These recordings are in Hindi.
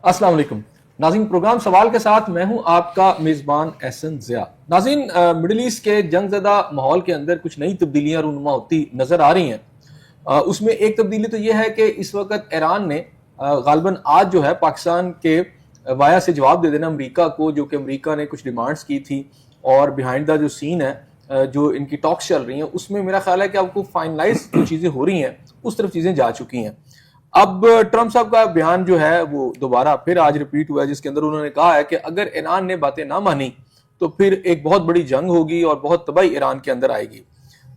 अस्सलाम वालेकुम नाज़रीन, प्रोग्राम सवाल के साथ मैं हूं आपका मेज़बान एहसन ज़िया। नाज़रीन, मिडिल ईस्ट के जंगज़दा माहौल के अंदर कुछ नई तब्दीलियां रूनुमा होती नज़र आ रही हैं। उसमें एक तब्दीली तो यह है कि इस वक्त ईरान ने गालिबन आज जो है पाकिस्तान के वाया से जवाब दे देना अमरीका को, जो कि अमरीका ने कुछ डिमांड्स की थी और बिहाइंड द जो सीन है, जो इनकी टॉक्स चल रही हैं उसमें मेरा ख्याल है कि आपको फाइनलाइज जो चीज़ें हो रही हैं उस तरफ चीज़ें जा चुकी हैं। अब ट्रंप साहब का बयान जो है वो दोबारा फिर आज रिपीट हुआ है, जिसके अंदर उन्होंने कहा है कि अगर ईरान ने बातें ना मानी तो फिर एक बहुत बड़ी जंग होगी और बहुत तबाही ईरान के अंदर आएगी।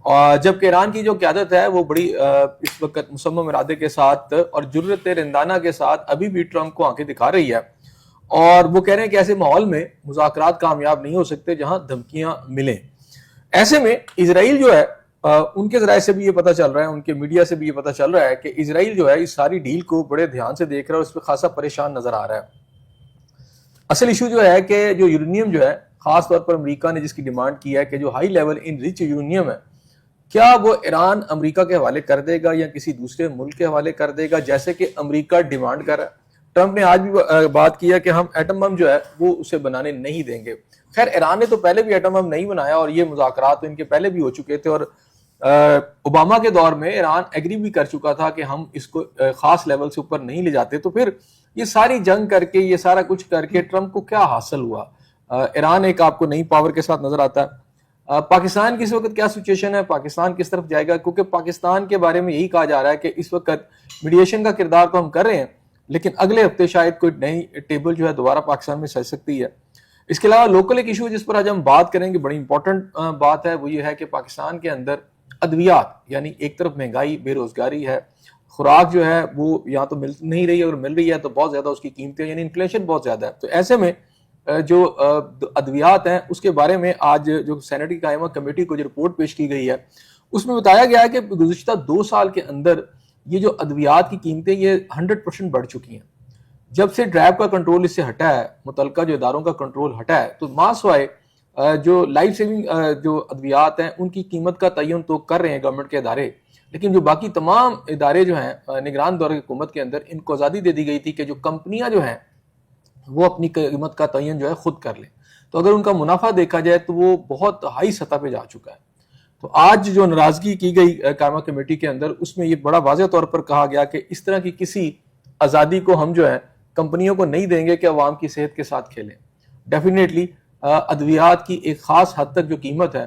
और जबकि ईरान की जो क़यादत है वो बड़ी इस वक्त मुसम्मम इरादे के साथ और जुर्रत रिंदाना के साथ अभी भी ट्रंप को आंखें दिखा रही है, और वो कह रहे हैं कि ऐसे माहौल में मुज़ाकरात कामयाब नहीं हो सकते जहां धमकियां मिलें। ऐसे में इजराइल जो है, उनके जराये से भी ये पता चल रहा है, उनके मीडिया से भी ये पता चल रहा है कि इजराइल जो है इस सारी डील को बड़े ध्यान से देख रहा है और इस पर खासा परेशान नजर आ रहा है। असल इशू जो है कि जो यूरेनियम जो है, खास तौर पर अमेरिका ने जिसकी डिमांड की है कि जो high level in rich uranium है, क्या वो ईरान अमेरिका के हवाले कर देगा या किसी दूसरे मुल्क के हवाले कर देगा, जैसे कि अमेरिका डिमांड कर रहा है। ट्रंप ने आज भी बात की है कि हम एटम बम जो है वो उसे बनाने नहीं देंगे। खैर, ईरान ने तो पहले भी एटम बम नहीं बनाया और ये मुज़ाकरात तो इनके पहले भी हो चुके थे, और ओबामा के दौर में ईरान एग्री भी कर चुका था कि हम इसको खास लेवल से ऊपर नहीं ले जाते। तो फिर ये सारी जंग करके, ये सारा कुछ करके ट्रंप को क्या हासिल हुआ? ईरान एक आपको नई पावर के साथ नजर आता है। पाकिस्तान की इस वक्त क्या सिचुएशन है, पाकिस्तान किस तरफ जाएगा? क्योंकि पाकिस्तान के बारे में यही कहा जा रहा है कि इस वक्त मीडिएशन का किरदार तो हम कर रहे हैं, लेकिन अगले हफ्ते शायद कोई नई टेबल जो है दोबारा पाकिस्तान में सज सकती है। इसके अलावा लोकल एक इशू जिस पर आज हम बात करेंगे, बड़ी इंपॉर्टेंट बात है, वो ये है कि पाकिस्तान के अंदर अद्वियात, यानी एक तरफ महंगाई, बेरोजगारी है, खुराक जो है वो या तो मिल नहीं रही है, और मिल रही है तो बहुत ज्यादा उसकी कीमतें, यानी इन्फ्लेशन बहुत ज्यादा है। तो ऐसे में जो अद्वियात हैं उसके बारे में आज जो सेनेट की कायमा कमेटी को जो रिपोर्ट पेश की गई है उसमें बताया गया है कि गुज़िश्ता 2 साल के अंदर ये जो अद्वियात की कीमतें ये 100% बढ़ चुकी हैं। जब से ड्रैब का कंट्रोल इससे हटा है, मुतलका जो इदारों का कंट्रोल हटा है, तो मासवाए जो लाइफ सेविंग जो अद्वियात हैं उनकी कीमत का तयन तो कर रहे हैं गवर्नमेंट के इदारे, लेकिन जो बाकी तमाम इदारे जो हैं निगरान दौर हुकूमत के अंदर, इनको आज़ादी दे दी गई थी कि जो कंपनियां जो हैं वो अपनी कीमत का तयन जो है खुद कर लें। तो अगर उनका मुनाफा देखा जाए तो वो बहुत हाई सतह पे जा चुका है। तो आज जो नाराजगी की गई कायमा कमेटी के अंदर, उसमें ये बड़ा वाज़ेह तौर पर कहा गया कि इस तरह की किसी आज़ादी को हम जो है कंपनियों को नहीं देंगे कि अवाम की सेहत के साथ खेलें। डेफिनेटली अद्वियात की एक खास हद तक जो कीमत है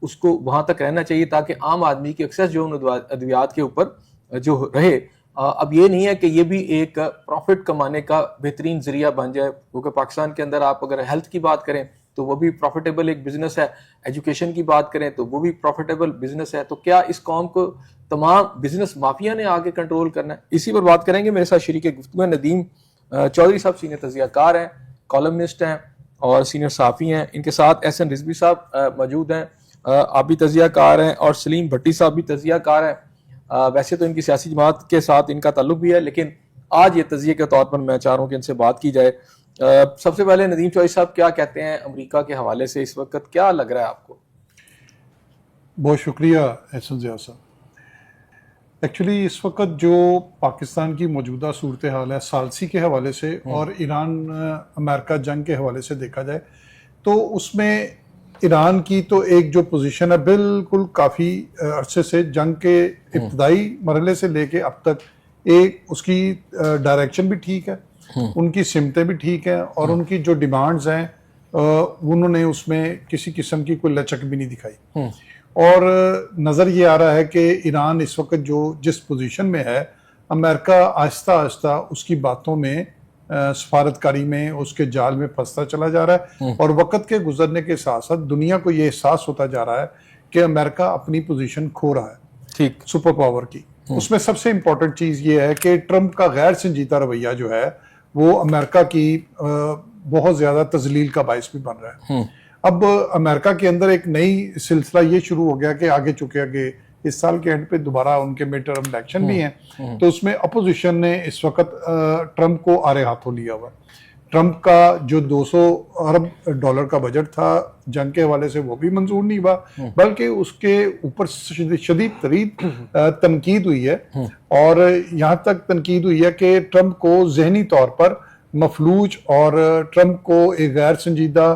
उसको वहां तक रहना चाहिए ताकि आम आदमी की एक्सेस जो उन अद्वियात के ऊपर जो रहे। अब ये नहीं है कि ये भी एक प्रॉफिट कमाने का बेहतरीन जरिया बन जाए, क्योंकि पाकिस्तान के अंदर आप अगर हेल्थ की बात करें तो वो भी प्रॉफिटेबल एक बिजनेस है, एजुकेशन की बात करें तो वो भी प्रॉफिटेबल बिजनेस है। तो क्या इस कौम को तमाम बिजनेस माफिया ने आगे कंट्रोल करना है? इसी पर बात करेंगे। मेरे साथ शरीक गुफ्तगू नदीम चौधरी साहब, सीनियर तजियाकार हैं, कॉलमनिस्ट हैं और सीनियर साफ़ी हैं। इनके साथ एहसन रिजवी साहब मौजूद हैं, आप भी तजियाकार हैं, और सलीम भट्टी साहब भी तजियाकार हैं। वैसे तो इनकी सियासी जमात के साथ इनका ताल्लुक भी है, लेकिन आज ये तजिए के तौर पर मैं चाह रहा हूँ कि इनसे बात की जाए। सबसे पहले नदीम चौधरी साहब, क्या कहते हैं अमेरिका के हवाले से इस वक्त क्या लग रहा है आपको? बहुत शुक्रिया एहसन ज़िया साहब। एक्चुअली इस वक्त जो पाकिस्तान की मौजूदा सूरत हाल है सालसी के हवाले से और ईरान अमेरिका जंग के हवाले से देखा जाए तो उसमें ईरान की तो एक जो पोजीशन है बिल्कुल काफ़ी अरसे से जंग के इब्तदाई मरहले से लेके अब तक एक उसकी डायरेक्शन भी ठीक है, उनकी सिमतें भी ठीक हैं, और उनकी जो डिमांड्स हैं उन्होंने उसमें किसी किस्म की कोई लचक भी नहीं दिखाई। और नज़र ये आ रहा है कि ईरान इस वक्त जो जिस पोजीशन में है, अमेरिका आहिस्ता आहिस्ता उसकी बातों में सफारतकारी में उसके जाल में फंसता चला जा रहा है, और वक्त के गुजरने के साथ साथ दुनिया को ये एहसास होता जा रहा है कि अमेरिका अपनी पोजीशन खो रहा है ठीक सुपर पावर की। उसमें सबसे इम्पोर्टेंट चीज़ ये है कि ट्रंप का गैर संजीदा रवैया जो है वो अमेरिका की बहुत ज़्यादा तजलील का बायस भी बन रहा है। अब अमेरिका के अंदर एक नई सिलसिला ये शुरू हो गया कि आगे चुके आगे इस साल के एंड पे दोबारा उनके मिड टर्म इलेक्शन भी हैं, तो उसमें अपोजिशन ने इस वक्त ट्रंप को आरे हाथों लिया हुआ। ट्रंप का जो 200 अरब डॉलर का बजट था जंग के हवाले से वो भी मंजूर नहीं हुआ, बल्कि उसके ऊपर शदीद तरीन तनकीद हुई है। और यहाँ तक तनकीद हुई है कि ट्रंप को जहनी तौर पर मफलूज और ट्रंप को एक गैर संजीदा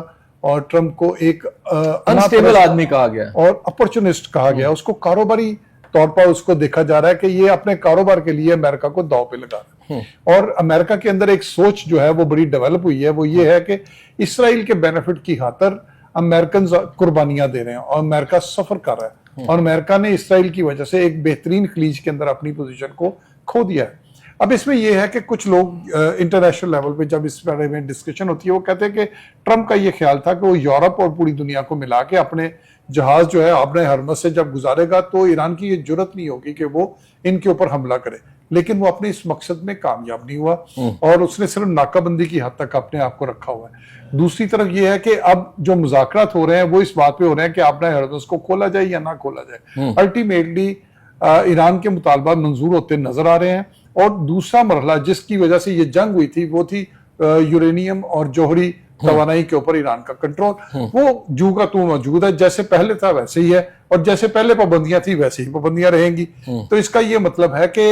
और ट्रंप को एक अनस्टेबल आदमी कहा गया और अपॉर्चुनिस्ट कहा गया। उसको कारोबारी तौर पर उसको देखा जा रहा है कि ये अपने कारोबार के लिए अमेरिका को दांव पे लगा रहा है। और अमेरिका के अंदर एक सोच जो है वो बड़ी डेवलप हुई है, वो ये है कि इसराइल के बेनिफिट की खातर अमेरिकन कुर्बानियां दे रहे हैं और अमेरिका सफर कर रहा है। और अमेरिका ने इसराइल की वजह से एक बेहतरीन खलीज के अंदर अपनी पोजीशन को खो दिया है। अब इसमें यह है कि कुछ लोग इंटरनेशनल लेवल पे जब इस बारे में डिस्कशन होती है वो कहते हैं कि ट्रंप का ये ख्याल था कि वो यूरोप और पूरी दुनिया को मिला के अपने जहाज जो है आबने हरमज से जब गुजारेगा तो ईरान की ये जरूरत नहीं होगी कि वो इनके ऊपर हमला करे। लेकिन वो अपने इस मकसद में कामयाब नहीं हुआ और उसने सिर्फ नाकाबंदी की हद तक अपने आप को रखा हुआ है। दूसरी तरफ ये है कि अब जो मुज़ाकरात हो रहे हैं वो इस बात पे हो रहे हैं कि आबने हरमज को खोला जाए या ना खोला जाए। अल्टीमेटली ईरान के मुतालबात मंजूर होते नजर आ रहे हैं। और दूसरा मरहला जिसकी वजह से ये जंग हुई थी वो थी यूरेनियम और जोहरी तवानाई के ऊपर ईरान का कंट्रोल। वो जू का तू मौजूद है, जैसे पहले था वैसे ही है और जैसे पहले पाबंदियां थी वैसे ही पाबंदियां रहेंगी। तो इसका ये मतलब है कि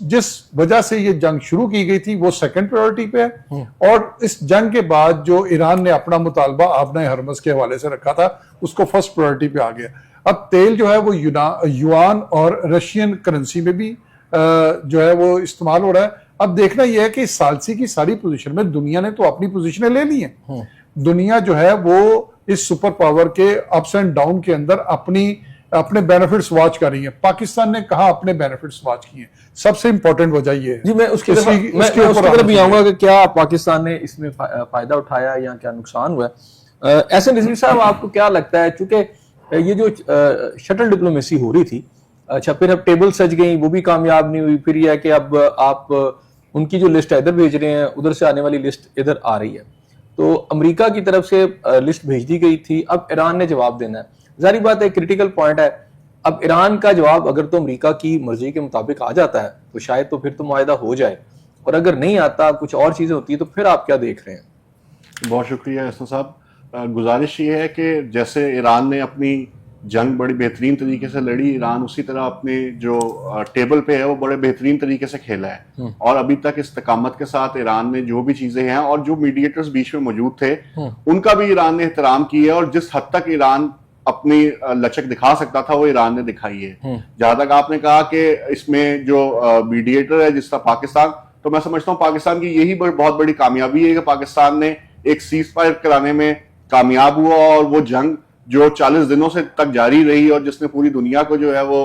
जिस वजह से ये जंग शुरू की गई थी वो सेकंड प्रायोरिटी पे है। और इस जंग के बाद जो ईरान ने अपना मुतालबा आबना हरमज के हवाले से रखा था उसको फर्स्ट प्रायोरिटी पे आ गया। अब तेल जो है वो युआन और रशियन करेंसी में भी जो है वो इस्तेमाल हो रहा है। अब देखना यह है कि सालसी की सारी पोजीशन में दुनिया ने तो अपनी पोजीशनें ले ली हैं। दुनिया जो है वो इस सुपर पावर के अप्स एंड डाउन के अंदर अपने बेनिफिट्स वॉच कर रही है। पाकिस्तान ने कहा अपने बेनिफिट्स वॉच किए। सबसे इंपॉर्टेंट वजह ये है जी, मैं उसकी तरफ भी आऊंगा कि क्या पाकिस्तान ने इसमें फायदा उठाया या क्या नुकसान हुआ। एहसन रिजवी साहब, आपको क्या लगता है, चूंकि ये जो शटल डिप्लोमेसी हो रही थी, अच्छा फिर अब टेबल सज गई, वो भी कामयाब नहीं हुई, फिर यह है कि अब आप उनकी जो लिस्ट इधर भेज रहे हैं उधर से आने वाली लिस्ट इधर आ रही है। तो अमेरिका की तरफ से लिस्ट भेज दी गई थी, अब ईरान ने जवाब देना है। जारी बात है, क्रिटिकल पॉइंट है। अब ईरान का जवाब अगर तो अमेरिका की मर्जी के मुताबिक आ जाता है तो शायद तो फिर तो मुआहदा हो जाए, और अगर नहीं आता, कुछ और चीजें होती है, तो फिर आप क्या देख रहे हैं? बहुत शुक्रिया एहसन साहब। गुजारिश ये है कि जैसे ईरान ने अपनी जंग बड़ी बेहतरीन तरीके से लड़ी, ईरान उसी तरह अपने जो टेबल पे है वो बड़े बेहतरीन तरीके से खेला है। और अभी तक इस्तकामत के साथ ईरान ने जो भी चीजें हैं और जो मीडिएटर्स बीच में मौजूद थे उनका भी ईरान ने एहतराम किया है। और जिस हद तक ईरान अपनी लचक दिखा सकता था वो ईरान ने दिखाई है। जहां तक आपने कहा कि इसमें जो मीडिएटर है जिस तरह पाकिस्तान, तो मैं समझता हूँ पाकिस्तान की यही बहुत बड़ी कामयाबी है कि पाकिस्तान ने एक सीज फायर कराने में कामयाब हुआ। और वो जंग जो 40 दिनों से तक जारी रही और जिसने पूरी दुनिया को जो है वो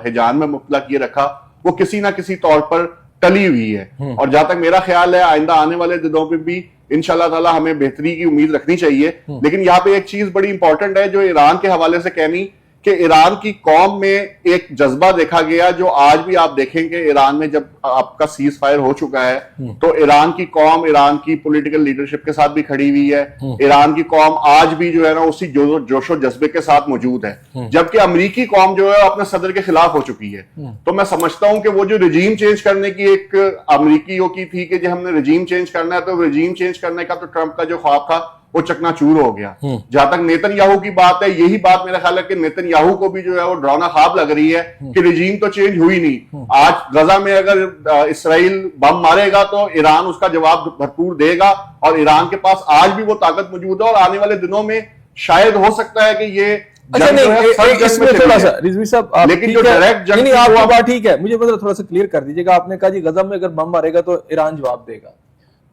हिजान में मुब्तला किए रखा, वो किसी ना किसी तौर पर टली हुई है। और जहां तक मेरा ख्याल है आइंदा आने वाले दिनों में भी इंशाल्लाह ताला हमें बेहतरी की उम्मीद रखनी चाहिए। लेकिन यहाँ पे एक चीज बड़ी इंपॉर्टेंट है जो ईरान के हवाले से कहनी, कि ईरान की कौम में एक जज्बा देखा गया जो आज भी आप देखेंगे। ईरान में जब आपका सीज फायर हो चुका है तो ईरान की कौम ईरान की पॉलिटिकल लीडरशिप के साथ भी खड़ी हुई है। ईरान की कौम आज भी जो है ना उसी जोशो जज्बे के साथ मौजूद है, जबकि अमरीकी कौम जो है अपने सदर के खिलाफ हो चुकी है। तो मैं समझता हूं कि वो जो रिजीम चेंज करने की एक अमरीकियों की थी कि जो हमने रिजीम चेंज करना है, तो रिजीम चेंज करने का तो ट्रंप का जो ख्वाब था वो चकनाचूर हो गया। जहां तक नेतन्याहू की बात है, यही बात मेरा ख्याल है कि नेतन्याहू को भी जो है वो डरावना ख्वाब लग रही है कि रिजीम तो चेंज हुई नहीं। आज गजा में अगर इसराइल बम मारेगा तो ईरान उसका जवाब भरपूर देगा और ईरान के पास आज भी वो ताकत मौजूद है। और आने वाले दिनों में शायद हो सकता है कि ये अच्छा नहीं, इसमें थोड़ा सा रिजवी साहब, लेकिन जो डायरेक्ट जंग नहीं, आपकी बात ठीक है, मुझे मतलब थोड़ा सा क्लियर कर दीजिएगा। आपने कहा जी गजा में अगर बम मारेगा तो ईरान जवाब देगा।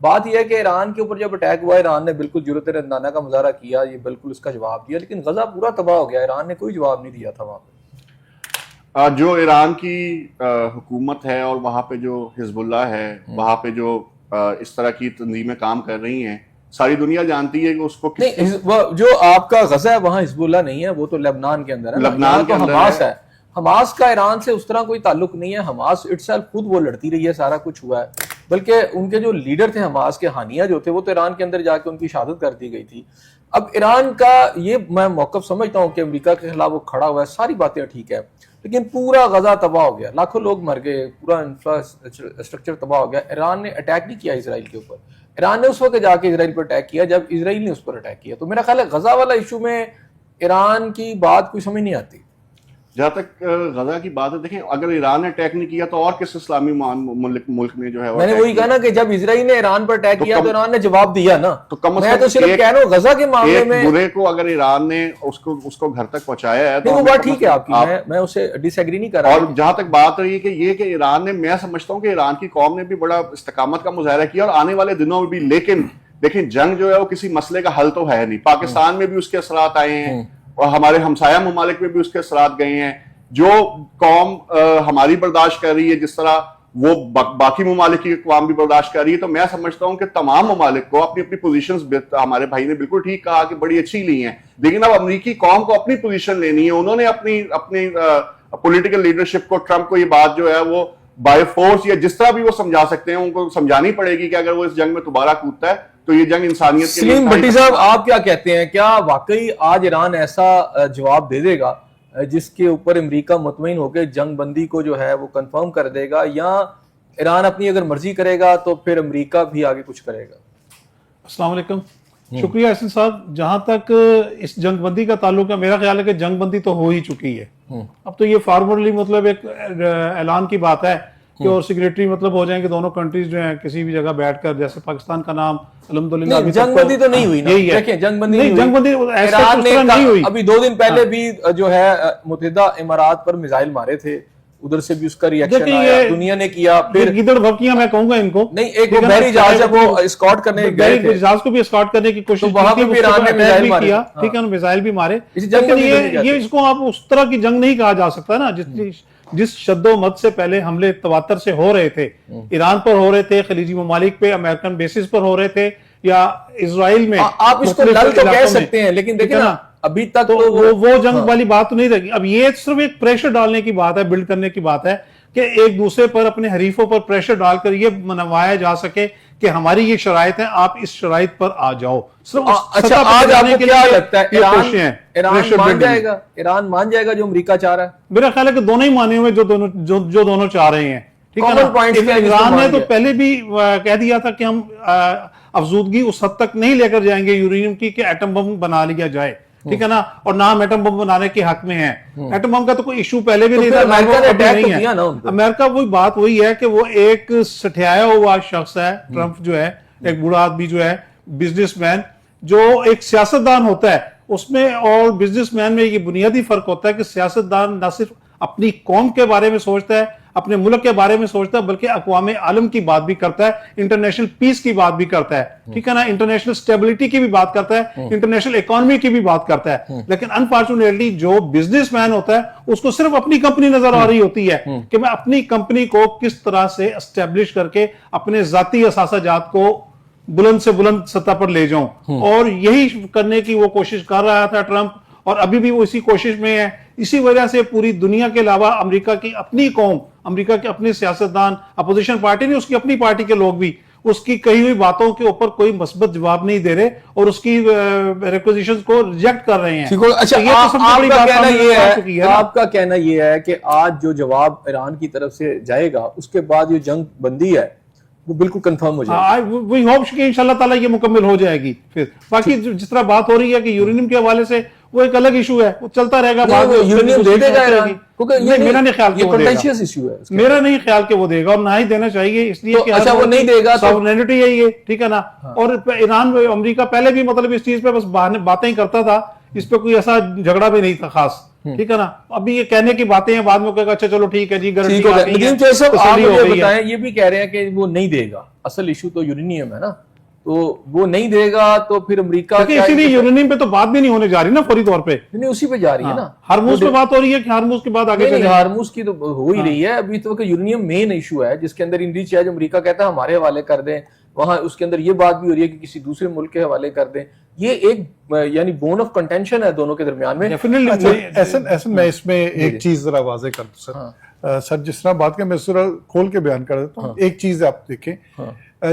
बात यह है कि ईरान के ऊपर जब अटैक हुआ, ईरान ने बिल्कुल जुर्रत रंदाना का मुजाहरा किया, ये बिल्कुल उसका जवाब दिया, लेकिन गजा पूरा तबाह हो गया, ईरान ने कोई जवाब नहीं दिया था वहां पे। जो ईरान की हुकूमत है और वहां पे जो हिजबुल्लाह है, वहां पे जो इस तरह की तंजीमें काम कर रही हैं, सारी दुनिया जानती है कि उसको नहीं, जो आपका गजा है वहां हिजबुल्लाह नहीं है, वो तो लेबनान के अंदर है, लेबनान के अंदर हमास है। हमास का ईरान से उस तरह कोई ताल्लुक नहीं है। हमास इटसेल्फ खुद वो लड़ती रही है, सारा कुछ हुआ है। बल्कि उनके जो लीडर थे हमास के, हानिया जो थे, वो तो ईरान के अंदर जाके उनकी शहादत कर दी गई थी। अब ईरान का ये मैं मौकफ समझता हूँ कि अमेरिका के खिलाफ वो खड़ा हुआ है, सारी बातें ठीक है, लेकिन पूरा गजा तबाह हो गया, लाखों लोग मर गए, पूरा इंफ्रास्ट्रक्चर तबाह हो गया। ईरान ने अटैक नहीं किया इसराइल के ऊपर, ईरान ने उस वक्त जाके इसराइल पर अटैक किया जब इसराइल ने उस पर अटैक किया। तो मेरा ख्याल है गजा वाला इशू में ईरान की बात कोई समझ नहीं आती। जहां तक गजा की बात है, देखें अगर ईरान ने अटैक नहीं किया तो और किस इस्लामी मुल्क ने जो है मैंने वही कहा ना कि जब इसराइल ने ईरान पर अटैक किया तो ईरान ने जवाब दिया ना। तो कम मैं तो सिर्फ कह रहा हूँ गजा के मामले में बुरे को अगर ईरान ने उसको घर तक पहुंचाया है तो वो बात ठीक है आपकी, मैं उससे डिसएग्री नहीं कर रहा। और जहां तक बात रही है कि ये कि ईरान ने, मैं समझता हूं कि ईरान की कौम ने भी बड़ा इस्तकामत का मुजाहरा किया और आने वाले दिनों में भी, लेकिन देखें जंग जो है वो किसी मसले का हल तो है नहीं। पाकिस्तान में भी उसके असरात आए हैं और हमारे हमसाया ममालिक में भी उसके असरात गए हैं। जो कौम हमारी बर्दाश्त कर रही है, जिस तरह वो बाकी ममालिक की कौम भी बर्दाश्त कर रही है, तो मैं समझता हूं कि तमाम ममालिक को अपनी अपनी पोजीशंस, हमारे भाई ने बिल्कुल ठीक कहा कि बड़ी अच्छी ली हैं, लेकिन अब अमेरिकी कौम को अपनी पोजीशन लेनी है। उन्होंने अपनी अपनी पॉलिटिकल लीडरशिप को, ट्रंप को ये बात जो है वो बाय फोर्स या जिस तरह भी वो समझा सकते हैं, उनको समझानी पड़ेगी कि अगर वो इस जंग में दोबारा कूदता है तो ये जंग इंसानियत के लिए। सलीम भट्टी साहब, आप क्या कहते हैं, क्या वाकई आज ईरान ऐसा जवाब दे देगा जिसके ऊपर अमेरिका मुतमईन होकर जंग बंदी को जो है वो कंफर्म कर देगा, या ईरान अपनी अगर मर्जी करेगा तो फिर अमेरिका भी आगे कुछ करेगा? अस्सलाम वालेकुम, शुक्रिया एहसन साहब। जहां तक इस जंगबंदी का ताल्लुक है, मेरा ख्याल है कि जंगबंदी तो हो ही चुकी है। अब तो ये फॉर्मली मतलब एक ऐलान की बात है कि और सिग्नेटरी मतलब हो जाएंगे दोनों कंट्रीज जो हैं किसी भी जगह बैठकर, जैसे पाकिस्तान का नाम अल्हम्दुलिल्लाह जंगबंदी तो नहीं हुई ना, देखिए जंगबंदी नहीं, जंगबंदी ईरान ने नहीं हुई। अभी 2 दिन पहले भी जो है मुत्तहिदा इमारात पर मिसाइल मारे थे, उधर से भी उसका रिएक्शन आया, दुनिया ने किया। फिर गिदड़ भपकियां मैं कहूंगा इनको, नहीं एक वो बहरी जहाज है वो एस्कॉर्ट करने गए थे, जहाज को भी एस्कॉर्ट करने की कोशिश वहां पे भी ईरान ने मिसाइल मारे, ठीक है, मिसाइल भी मारे। लेकिन ये इसको आप उस तरह की जंग नहीं कहा जा सकता ना जिस शद्दोमत से पहले हमले तवातर से हो रहे थे, ईरान पर हो रहे थे, खलीजी ममालिक पे अमेरिकन बेसिस पर हो रहे थे, या इजराइल में। आप इसको लल तो कह सकते हैं, लेकिन देखिए ना अभी तक तो वो जंग वाली बात तो नहीं रहेगी। अब ये सिर्फ एक प्रेशर डालने की बात है, बिल्ड करने की बात है कि एक दूसरे पर, अपने हरीफों पर प्रेशर डालकर ये मनवाया जा सके कि हमारी ये शराइत है, आप इस शराइत पर आ जाओ। अच्छा, आज आपको क्या लगता है ईरान मान जाएगा जो अमेरिका चाह रहा है? मेरा ख्याल है कि दोनों ही माने हुए जो दोनों चाह रहे हैं, ठीक है ना। ईरान ने तो पहले भी कह दिया था कि हम अफजूदगी उस हद तक नहीं लेकर जाएंगे यूरेनियम की कि एटम बम बना लिया जाए, ठीक है ना, और ना हम एटम बम बनाने के हक में हैं। एटम बम का तो कोई इशू पहले भी नहीं था, अमेरिका वही बात वही है कि वो एक सठियाया हुआ शख्स है, ट्रंप जो है एक बूढ़ा आदमी जो है, बिजनेसमैन, जो एक सियासतदान होता है उसमें और बिजनेसमैन में ये बुनियादी फर्क होता है कि सियासतदान न सिर्फ अपनी कौम के बारे में सोचता है, अपने मुल्क के बारे में सोचता है, बल्कि अक़वाम आलम की बात भी करता है, इंटरनेशनल पीस की बात भी करता है, ठीक है ना, इंटरनेशनल स्टेबिलिटी की भी बात करता है, इंटरनेशनल इकोनॉमी की भी बात करता है। लेकिन अनफॉर्चुनेटली जो बिजनेसमैन होता है उसको सिर्फ अपनी कंपनी नजर आ रही होती है कि मैं अपनी कंपनी को किस तरह से एस्टेब्लिश करके अपने जाती असासाजात को बुलंद से बुलंद सतह पर ले जाऊं, और यही करने की वो कोशिश कर रहा था ट्रंप, और अभी भी वो इसी कोशिश में है। इसी वजह से पूरी दुनिया के अलावा अमेरिका की अपनी कौम, अमेरिका के अपने सियासतदान, अपोजिशन पार्टी नहीं, उसकी अपनी पार्टी के लोग भी उसकी कही हुई बातों के ऊपर कोई मस्बत जवाब नहीं दे रहे और उसकी रिक्वेजिशंस को रिजेक्ट कर रहे हैं। अच्छा, तो ये तो सबसे बड़ी बात आपका कहना यह है कि आज जो जवाब ईरान की तरफ से जाएगा उसके बाद ये जंग बंदी है वो बिल्कुल कंफर्म हो जाएगी। वी होप कि इंशाल्लाह ताला ये मुकम्मल हो जाएगी। फिर बाकी जिस तरह बात हो रही है कि यूरेनियम के हवाले से, वो एक अलग इशू है, वो चलता रहेगा। यूरेनियम दे देगा ईरान, मेरा नहीं ख्याल कि वो देगा, इशू है, मेरा नहीं ख्याल कि वो देगा, और ना ही देना चाहिए, इसलिए कि अच्छा वो नहीं देगा, सॉवरेनिटी है ये, ठीक है ना। और ईरान, अमेरिका पहले भी मतलब इस चीज पे बस बातें ही करता था, इस पे कोई ऐसा झगड़ा भी नहीं था खास, ठीक है ना। अभी ये कहने की बातें हैं, बाद में कहेगा अच्छा चलो ठीक है जी, गारंटी आ गई है। आप मुझे बताएं, ये भी कह रहे हैं कि वो नहीं देगा, असल इशू तो यूरेनियम है ना, तो वो नहीं देगा तो फिर अमेरिका, इसीलिए यूरेनियम पे तो बात भी नहीं होने जा रही ना फौरी तौर पे, नहीं उसी पे जा रही है ना। हार्मूज पे बात हो रही है कि हार्मूज की बात आगे, हार्मूज की तो हो ही रही है अभी तो, यूरेनियम मेन इशू है जिसके अंदर इनरीच है, जो अमेरिका कहता है हमारे हवाले कर दें, वहां उसके अंदर ये बात भी हो रही है कि किसी दूसरे मुल्क के हवाले कर दें। ये एक यानी बोन ऑफ कंटेंशन है दोनों के दरमियान में। ऐसा मैं इसमें एक चीज जरा वाजे कर दूं सर। सर जिस तरह बात के मैं जरा खोल के बयान कर देता हूँ। एक चीज आप देखें,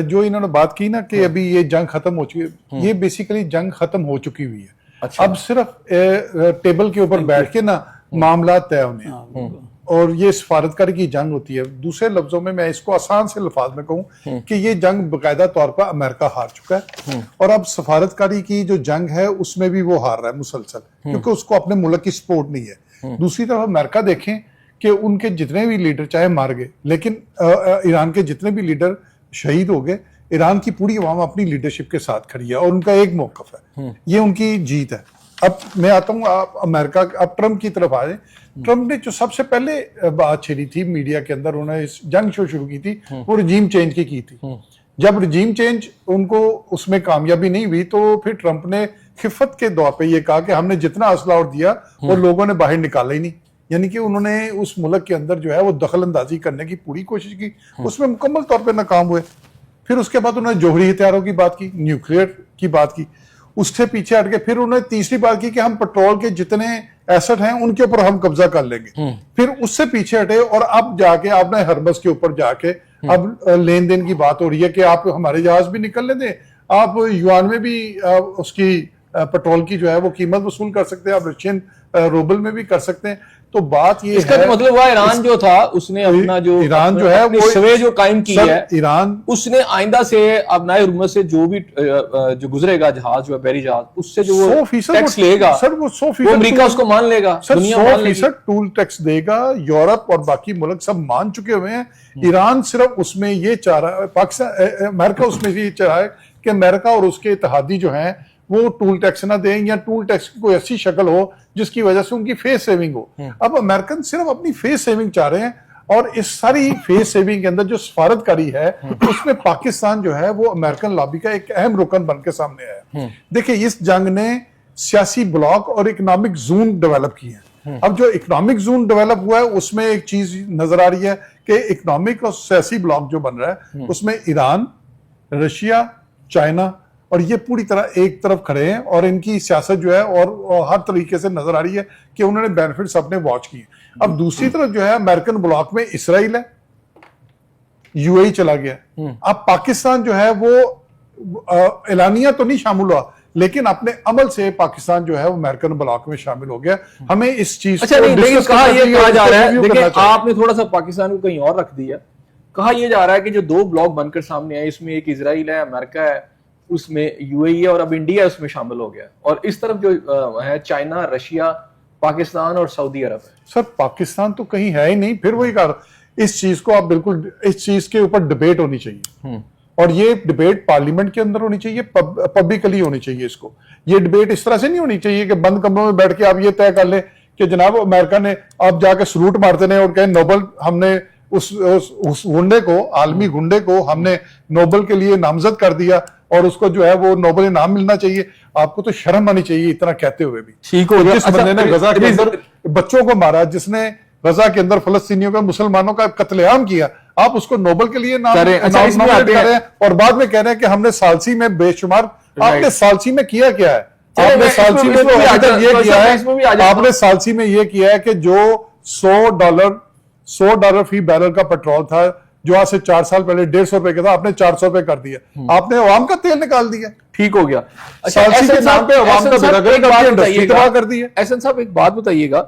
जो इन्होंने बात की ना कि अभी ये जंग खत्म हो चुकी है, ये बेसिकली जंग खत्म हो चुकी हुई है। अच्छा। अब सिर्फ टेबल के ऊपर बैठ के ना मामला तय होने, और ये सफारतकारी की जंग होती है। दूसरे लफ्जों में मैं इसको आसान से लफ्ज में कहूं कि ये जंग बाकायदा तौर पर अमेरिका हार चुका है, और अब सफारतकारी की जो जंग है उसमें भी वो हार रहा है मुसलसल, क्योंकि उसको अपने मुल्क की सपोर्ट नहीं है। दूसरी तरफ अमेरिका देखें कि उनके जितने भी लीडर चाहे मार गए, लेकिन ईरान के जितने भी लीडर शहीद हो गए, ईरान की पूरी अवाम अपनी लीडरशिप के साथ खड़ी है और उनका एक मौकफ है, ये उनकी जीत है। अब मैं आता हूँ आप अमेरिका, अब ट्रंप की तरफ आ जाए। ट्रंप ने जो सबसे पहले बात छेड़ी थी मीडिया के अंदर, उन्होंने इस जंग शुरू की थी, वो रिजीम चेंज की थी। जब रिजीम चेंज उनको उसमें कामयाबी नहीं हुई तो फिर ट्रंप ने खिफत के दौर पे ये कहा कि हमने जितना असला और दिया वो लोगों ने बाहर निकाला ही नहीं, यानी कि उन्होंने उस मुल्क के अंदर जो है वो दखल अंदाजी करने की पूरी कोशिश की, उसमें मुकम्मल तौर पर नाकाम हुए। फिर उसके बाद उन्होंने जोहरी हथियारों की बात की, न्यूक्लियर की बात की, उससे पीछे हट के फिर उन्होंने तीसरी बात की कि हम पेट्रोल के जितने एसेट हैं उनके ऊपर हम कब्जा कर लेंगे। फिर उससे पीछे हटे और अब जाके आपने हरबस के ऊपर जाके अब लेन देन की बात हो रही है कि आप हमारे जहाज भी निकलने दें, आप युआन में भी उसकी पेट्रोल की जो है वो कीमत वसूल कर सकते हैं, आप रशियन रूबल में भी कर सकते हैं। तो बात ये इसका है, तो मतलब हुआ ईरान जो था उसने अपना जो ईरान जो है अपनी वो स्वै जो कायम की है, ईरान उसने आइंदा से अब नए रूमर से जो भी जो गुजरेगा जहाज जो है बहरी जहाज, उससे जो वो 100% टैक्स लेगा सर, वो 100% वो अमेरिका उसको मान लेगा, सर, दुनिया मान लेगी। 100% टूल टैक्स देगा। यूरोप और बाकी मुल्क सब मान चुके हुए हैं। ईरान सिर्फ उसमें ये चाह रहा है, पाकिस्तान अमेरिका उसमें ये चाह रहा है कि अमेरिका और उसके इत्तेहादी जो हैं वो टूल टैक्स ना दें, या टूल टैक्स की कोई ऐसी शक्ल हो जिसकी वजह से उनकी फेस सेविंग हो। अब अमेरिकन सिर्फ अपनी फेस सेविंग चाह रहे हैं, और इस सारी फेस सेविंग के अंदर जो सफारतकारी है उसमें पाकिस्तान जो है वो अमेरिकन लॉबी का एक अहम रुकन बन के सामने आया। देखिए, इस जंग ने सियासी ब्लॉक और इकोनॉमिक जोन डेवलप किए हैं। अब जो इकोनॉमिक जोन डेवलप हुआ है उसमें एक चीज नजर आ रही है कि इकोनॉमिक और सियासी ब्लॉक जो बन रहा है उसमें ईरान, रशिया, चाइना और ये पूरी तरह एक तरफ खड़े हैं, और इनकी सियासत जो है और हर तरीके से नजर आ रही है कि उन्होंने बेनिफिट्स अपने वॉच किए। अब दूसरी तरफ जो है अमेरिकन ब्लॉक में इसराइल है, यूएई चला गया। अब पाकिस्तान जो है वो एलानिया तो नहीं शामिल हुआ, लेकिन अपने अमल से पाकिस्तान जो है वो अमेरिकन ब्लॉक में शामिल हो गया। हमें इस चीज अच्छा नहीं, लेकिन कहा यह कहा जा रहा है, देखिए आपने थोड़ा सा पाकिस्तान को कहीं और रख दिया। कहा यह जा रहा है कि जो दो ब्लॉक बनकर सामने आए, इसमें एक इजराइल है, अमेरिका है, उसमें यूएई है, और अब इंडिया उसमें शामिल हो गया, और इस तरफ जो है चाइना, रशिया, पाकिस्तान और सऊदी अरब है। सर, पाकिस्तान तो कहीं है ही नहीं। फिर वही कहा, इस चीज को आप बिल्कुल, इस चीज के ऊपर डिबेट होनी चाहिए, और ये डिबेट पार्लियामेंट के अंदर होनी चाहिए, पब्लिकली होनी चाहिए। इसको, ये डिबेट इस तरह से नहीं होनी चाहिए कि बंद कमरों में बैठ के आप ये तय कर लें कि जनाब अमेरिका ने आप जाके सलूट मारते रहे और कहें नोबल, हमने उस गुंडे को, आलमी गुंडे को हमने नोबल के लिए नामजद कर दिया और उसको जो है वो नोबल इनाम मिलना चाहिए। आपको तो शर्म आनी चाहिए इतना कहते हुए भी। ठीक हो गया। जिस बंदे ने गजा के अंदर बच्चों को मारा, जिसने गजा के अंदर फलस्तीनियों का, मुसलमानों का कत्लेआम किया, आप उसको नोबल के लिए नाम कर रहे हैं, और बाद में कह रहे हैं कि हमने सालसी में बेशुमार। आपने सालसी में किया क्या है? आपने सालसी में तो ये किया है, आपने सालसी में ये किया है कि जो $100 फी बैरल का पेट्रोल था, जो आज से 4 साल पहले 150 रुपए का था, आपने 400 रुपए कर दिया। आपने अवाम का तेल निकाल दिया। ठीक हो गया। सालसी के नाम पे अवाम का तबाह कर दिया। एहसन साहब, एक बात बताइएगा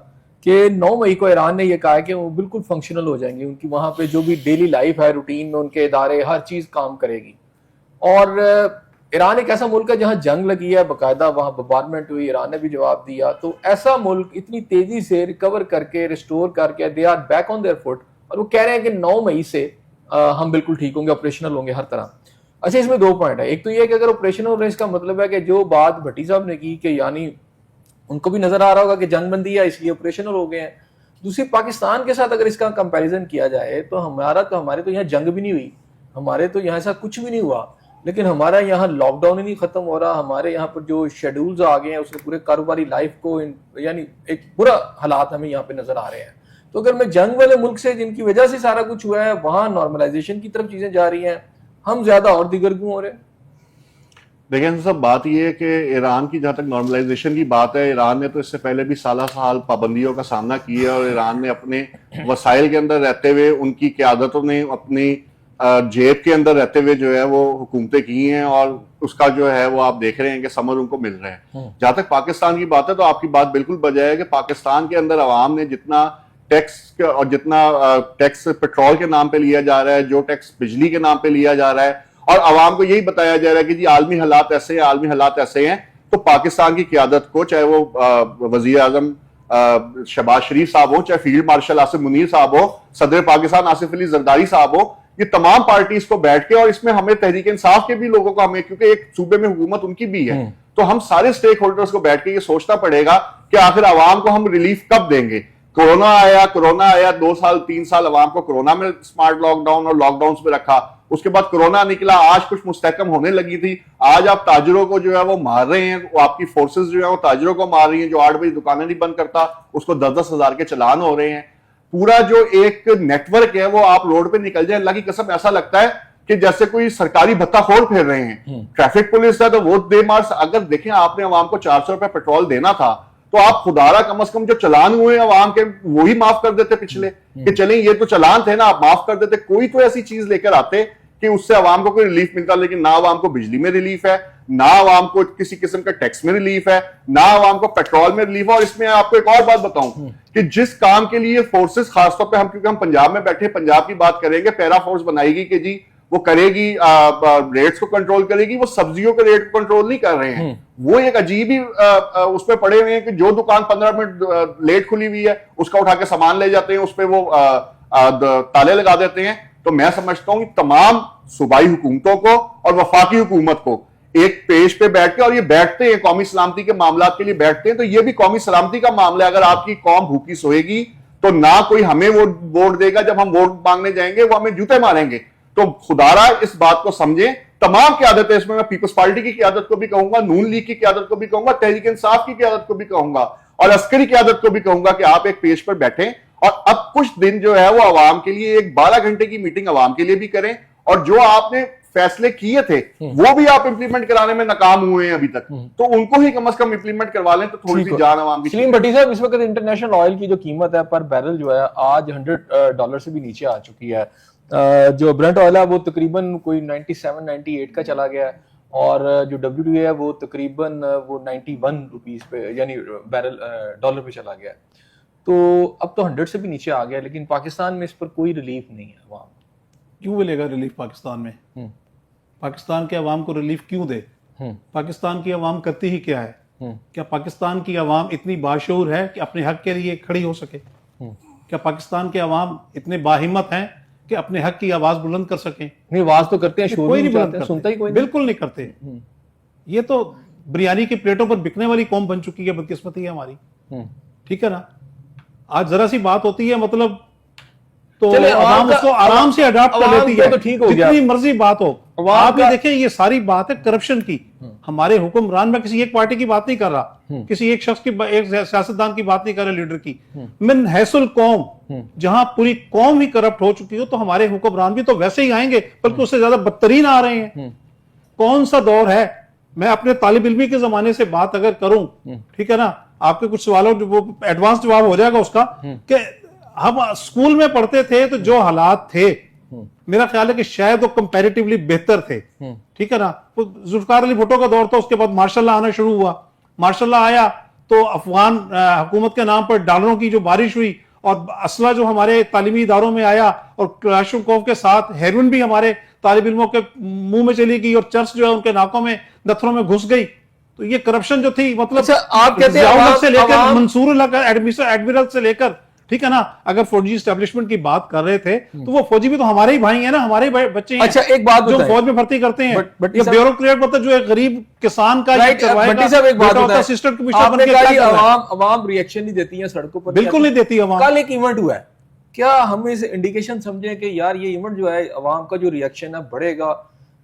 कि 9 मई को ईरान ने यह कहा है कि वो बिल्कुल फंक्शनल हो जाएंगे, उनकी वहां पे जो भी डेली लाइफ है, रूटीन में उनके इदारे, हर चीज काम करेगी। और ईरान एक ऐसा मुल्क है जहां जंग लगी है, बाकायदा वहां बम्बार्डमेंट हुई, ईरान ने भी जवाब दिया। तो ऐसा मुल्क इतनी तेजी से रिकवर करके, रिस्टोर करके, they are back on their feet, और वो कह रहे हैं कि 9 मई से हम बिल्कुल ठीक होंगे, ऑपरेशनल होंगे हर तरह। अच्छा, इसमें 2 पॉइंट है। एक तो ये कि अगर ऑपरेशनल हो रहे हैं, इसका मतलब है कि जो बात भट्टी साहब ने की कि यानी उनको भी नजर आ रहा होगा कि जंग बंदी है इसलिए ऑपरेशनल हो गए हैं। दूसरी, पाकिस्तान के साथ अगर इसका कंपैरिजन किया जाए तो हमारे तो यहाँ जंग भी नहीं हुई, हमारे तो यहाँ ऐसा कुछ भी नहीं हुआ, लेकिन हमारा यहाँ लॉकडाउन ही नहीं खत्म हो रहा। हमारे यहाँ पर जो शेड्यूल्स आ गए हैं उसने पूरे कारोबारी लाइफ को, यानी एक बुरा हालात हमें यहाँ पे नजर आ रहे हैं। तो अगर मैं जंग वाले मुल्क से, जिनकी वजह से सारा कुछ हुआ है, वहां नॉर्मलाइजेशन की तरफ चीजें जा रही हैं, हम ज्यादा और दिगर क्यों हो रहे हैं? देखिए सब बात यह है कि ईरान की जहां तक नॉर्मलाइजेशन की बात है, ईरान ने तो इससे पहले भी साल पाबंदियों का सामना किया, और ईरान ने अपने वसाइल के अंदर रहते हुए, उनकी क़यादतों ने अपनी जेब के अंदर रहते हुए जो है वो हुकूमतें की हैं, और उसका जो है वो आप देख रहे हैं कि समर उनको मिल रहे हैं। जहां तक पाकिस्तान की बात है तो आपकी बात बिल्कुल बजाय है कि पाकिस्तान के अंदर अवाम ने जितना टैक्स और जितना टैक्स पेट्रोल के नाम पे लिया जा रहा है, जो टैक्स बिजली के नाम पे लिया जा रहा है, और आवाम को यही बताया जा रहा है कि जी आलमी हालात ऐसे हैं, आलमी हालात ऐसे हैं, तो पाकिस्तान की क़यादत को, चाहे वो वजीर आजम शहबाज शरीफ साहब हो, चाहे फील्ड मार्शल आसिफ मुनीर साहब हो, सदर पाकिस्तान आसिफ अली जरदारी साहब हो, ये तमाम पार्टीज को बैठ के, और इसमें हमें तहरीक इंसाफ के भी लोगों को, हमें क्योंकि एक सूबे में हुकूमत उनकी भी है, तो हम सारे स्टेक होल्डर्स को बैठ के ये सोचना पड़ेगा कि आखिर आवाम को हम रिलीफ कब देंगे। कोरोना आया 2 साल 3 साल आवाम को कोरोना में स्मार्ट लॉकडाउन और लॉकडाउन में रखा, उसके बाद कोरोना निकला, आज कुछ मुस्तहकम होने लगी थी, आज आप ताजरों को जो है वो मार रहे हैं, वो आपकी फोर्सेस जो है वो ताजरों को मार रही हैं, जो 8 बजे दुकानें नहीं बंद करता उसको 10-10 हजार के चलान हो रहे हैं। पूरा जो एक नेटवर्क है वो आप रोड पे निकल जाए, अल्लाह की कसम ऐसा लगता है कि जैसे कोई सरकारी भत्ताखोर फिर रहे हैं। ट्रैफिक पुलिस है तो वो देमार, अगर देखें आपने आवाम को 400 रुपए पेट्रोल देना था तो आप खुदारा कम से कम जो चलान हुए आवाम के वो ही माफ कर देते पिछले, कि चलें ये तो चलान थे ना, आप माफ कर देते, कोई तो ऐसी चीज लेकर आते कि उससे आवाम को कोई रिलीफ मिलता। लेकिन ना आवाम को बिजली में रिलीफ है, ना आवाम को किसी किस्म का टैक्स में रिलीफ है, ना आवाम को पेट्रोल में रिलीफ है। और इसमें आपको एक और बात बताऊं कि जिस काम के लिए फोर्सेस, खासतौर पे हम, क्योंकि हम पंजाब में बैठे, पंजाब की बात करेंगे, पैरा फोर्स बनाएगी कि जी वो करेगी, रेट्स को कंट्रोल करेगी, वो सब्जियों के रेट को कंट्रोल नहीं कर रहे हैं। वो एक अजीब ही उसमें पड़े हुए हैं कि जो दुकान 15 मिनट लेट खुली हुई है उसका उठा के सामान ले जाते हैं, उस पर वो ताले लगा देते हैं। तो मैं समझता हूं कि तमाम सूबाई हुकूमतों को और वफाकी हुकूमत को एक पेज पे बैठ के, और ये बैठते हैं कौमी सलामती के मामला के लिए बैठते हैं, तो ये भी कौमी सलामती का मामला है। अगर आपकी कौम भूखी सोएगी तो ना कोई हमें वोट देगा, जब हम वोट मांगने जाएंगे वो हमें जूते मारेंगे। तो खुदारा इस बात को समझें, तमाम क़यादत है इसमें, मैं पीपल्स पार्टी की क़यादत को भी कहूंगा, नून लीग की क़यादत को भी कहूंगा, तहरीक इंसाफ की क़यादत को भी कहूंगा, और अस्करी क़यादत को भी कहूंगा कि आप एक पेज पर बैठें और अब कुछ दिन जो है वो आवाम के लिए एक 12 घंटे की मीटिंग आवाम के लिए भी करें, और जो आपने फैसले किए थे वो भी आप इंप्लीमेंट कराने में नाकाम हुए हैं अभी तक, तो उनको ही कम से कम इंप्लीमेंट करवा लें, तो थोड़ी सी जान आवाम की। सलीम भट्टी साहब, इस वक्त इंटरनेशनल ऑयल की जो कीमत है पर बैरल जो है आज $100 से भी नीचे आ चुकी है। जो ब्रेंट ऑयल है वो तकरीबन कोई 97-98 का चला गया है, और जो WTI है वो तकरीबन वो 91 रुपीस पे, यानी बैरल डॉलर पे चला गया है। तो अब तो 100 से भी नीचे आ गया, लेकिन पाकिस्तान में इस पर कोई रिलीफ नहीं है। अवाम क्यों मिलेगा रिलीफ पाकिस्तान में? पाकिस्तान के अवाम को रिलीफ क्यों दे? पाकिस्तान की अवाम करती ही क्या है? क्या पाकिस्तान की अवाम इतनी बाशऊर है कि अपने हक के लिए खड़ी हो सके? क्या पाकिस्तान के अवाम इतने बाहिम्मत हैं कि अपने हक की आवाज बुलंद कर सकें? नहीं, आवाज तो करते हैं, कोई नहीं बुलंद करते, सुनता ही कोई नहीं। बिल्कुल नहीं करते। ये तो बिरयानी की प्लेटों पर बिकने वाली कौम बन चुकी है, बदकिस्मती है हमारी। ठीक है ना? आज जरा सी बात होती है, मतलब तो आवाम उसको आराम से अडॉप्ट कर लेती है, तो ठीक हो गया, जितनी मर्जी बात हो। आप ये देखें, ये सारी बात है करप्शन की। हमारे हुक्मरान, में किसी एक पार्टी की बात नहीं कर रहा, किसी एक शख्स की, एक सियासतदान की बात नहीं कर रहा, लीडर की, मिन हैसुल कौम। जहां पूरी कौम ही करप्ट हो चुकी हो तो हमारे हुक्मरान भी तो वैसे ही आएंगे, बल्कि उससे ज्यादा बदतरीन आ रहे हैं। कौन सा दौर है? मैं अपने तालिब इल्मी के जमाने से बात अगर करूं, ठीक है ना, आपके कुछ सवालों वो एडवांस जवाब हो जाएगा उसका, कि हम स्कूल में पढ़ते थे तो जो हालात थे, मेरा ख्याल है कि शायद वो कंपैरेटिवली बेहतर थे। ठीक है ना? जुल्फिकार अली भुट्टो का दौर था, उसके बाद मार्शल लॉ आना शुरू हुआ। मार्शल लॉ आया तो अफगान हुकूमत के नाम पर डॉलरों की जो बारिश हुई, और असला जो हमारे तालीमी इदारों में आया, और क्लाशुकोव के साथ हेरोइन भी हमारे तालिब इल्मों के मुंह में चली गई, और चर्च जो है उनके नाकों में, नथरों में घुस गई। तो ये करप्शन जो थी, मतलब अच्छा, आप कहते हैं से लेकर मंसूर एडमिरल से लेकर, ठीक है ना, अगर फौजी एस्टेब्लिशमेंट की बात कर रहे थे तो वो फौजी भी तो हमारे ही भाई हैं ना, हमारे ही बच्चे हैं। अच्छा, एक बात जो फौज में भर्ती करते हैं, बट ये ब्यूरोक्रेट मतलब जो एक गरीब किसान का असिस्टेंट कमिश्नर बन के अवाम रिएक्शन नहीं देती है सड़कों पर, बिल्कुल नहीं देती अवाम। कल एक इवेंट हुआ है, क्या हम इस इंडिकेशन समझे कि यार ये इवेंट जो है अवाम का जो रिएक्शन है बढ़ेगा?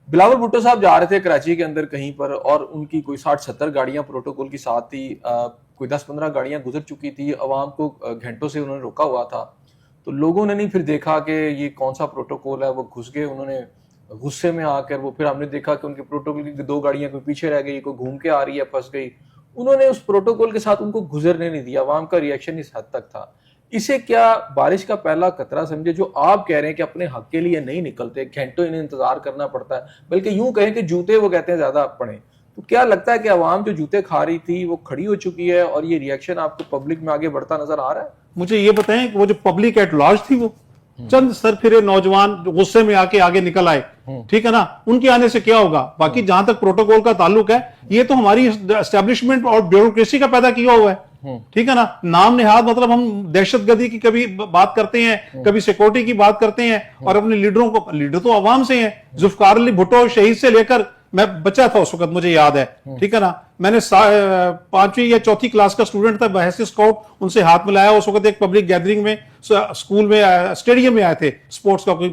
बिलावल भुट्टो साहब जा रहे थे कराची के अंदर कहीं पर, और उनकी कोई 60-70 गाड़ियां प्रोटोकॉल की साथ थी, कोई 10-15 गाड़ियां गुजर चुकी थी, अवाम को घंटों से उन्होंने रोका हुआ था। तो लोगों ने नहीं फिर देखा कि ये कौन सा प्रोटोकॉल है, वो घुस गए, उन्होंने गुस्से में आकर वो, फिर हमने देखा कि उनके प्रोटोकॉल की 2 गाड़ियां कोई पीछे रह गई, कोई घूम के आ रही है, फंस गई। उन्होंने उस प्रोटोकॉल के साथ उनको गुजरने नहीं दिया। अवाम का रिएक्शन इस हद तक था। इसे क्या बारिश का पहला खतरा समझे? जो आप कह रहे हैं कि अपने हक के लिए नहीं निकलते, घंटों इन्हें इंतजार करना पड़ता है, बल्कि यूं कहें कि जूते वो कहते हैं ज्यादा पड़े। तो क्या लगता है कि अवाम जो जूते खा रही थी वो खड़ी हो चुकी है, और ये रिएक्शन आपको पब्लिक में आगे बढ़ता नजर आ रहा है? मुझे ये बताएं कि वो जो पब्लिक एट लार्ज थी, वो चंद सर फिरे नौजवान जो गुस्से में आके आगे निकल आए, ठीक है ना, उनके आने से क्या होगा? बाकी जहां तक प्रोटोकॉल का ताल्लुक है, ये तो हमारी एस्टेब्लिशमेंट और ब्यूरोक्रेसी का पैदा किया हुआ है, ठीक है ना। नाम नेहाद मतलब हम दहशतगर्दी की कभी बात करते हैं, कभी सिक्योरिटी की बात करते हैं, और अपने लीडरों को, लीडर तो आवाम से हैं। जुल्फकार अली भुट्टो शहीद से लेकर, मैं बच्चा था उस वक्त, मुझे याद है, ठीक है ना, मैंने 5वीं या 4थी क्लास का स्टूडेंट था, बहसी स्काउट, उनसे हाथ मिलाया उस वक्त एक पब्लिक गैदरिंग में, स्कूल में, स्टेडियम में आए थे, स्पोर्ट्स का कोई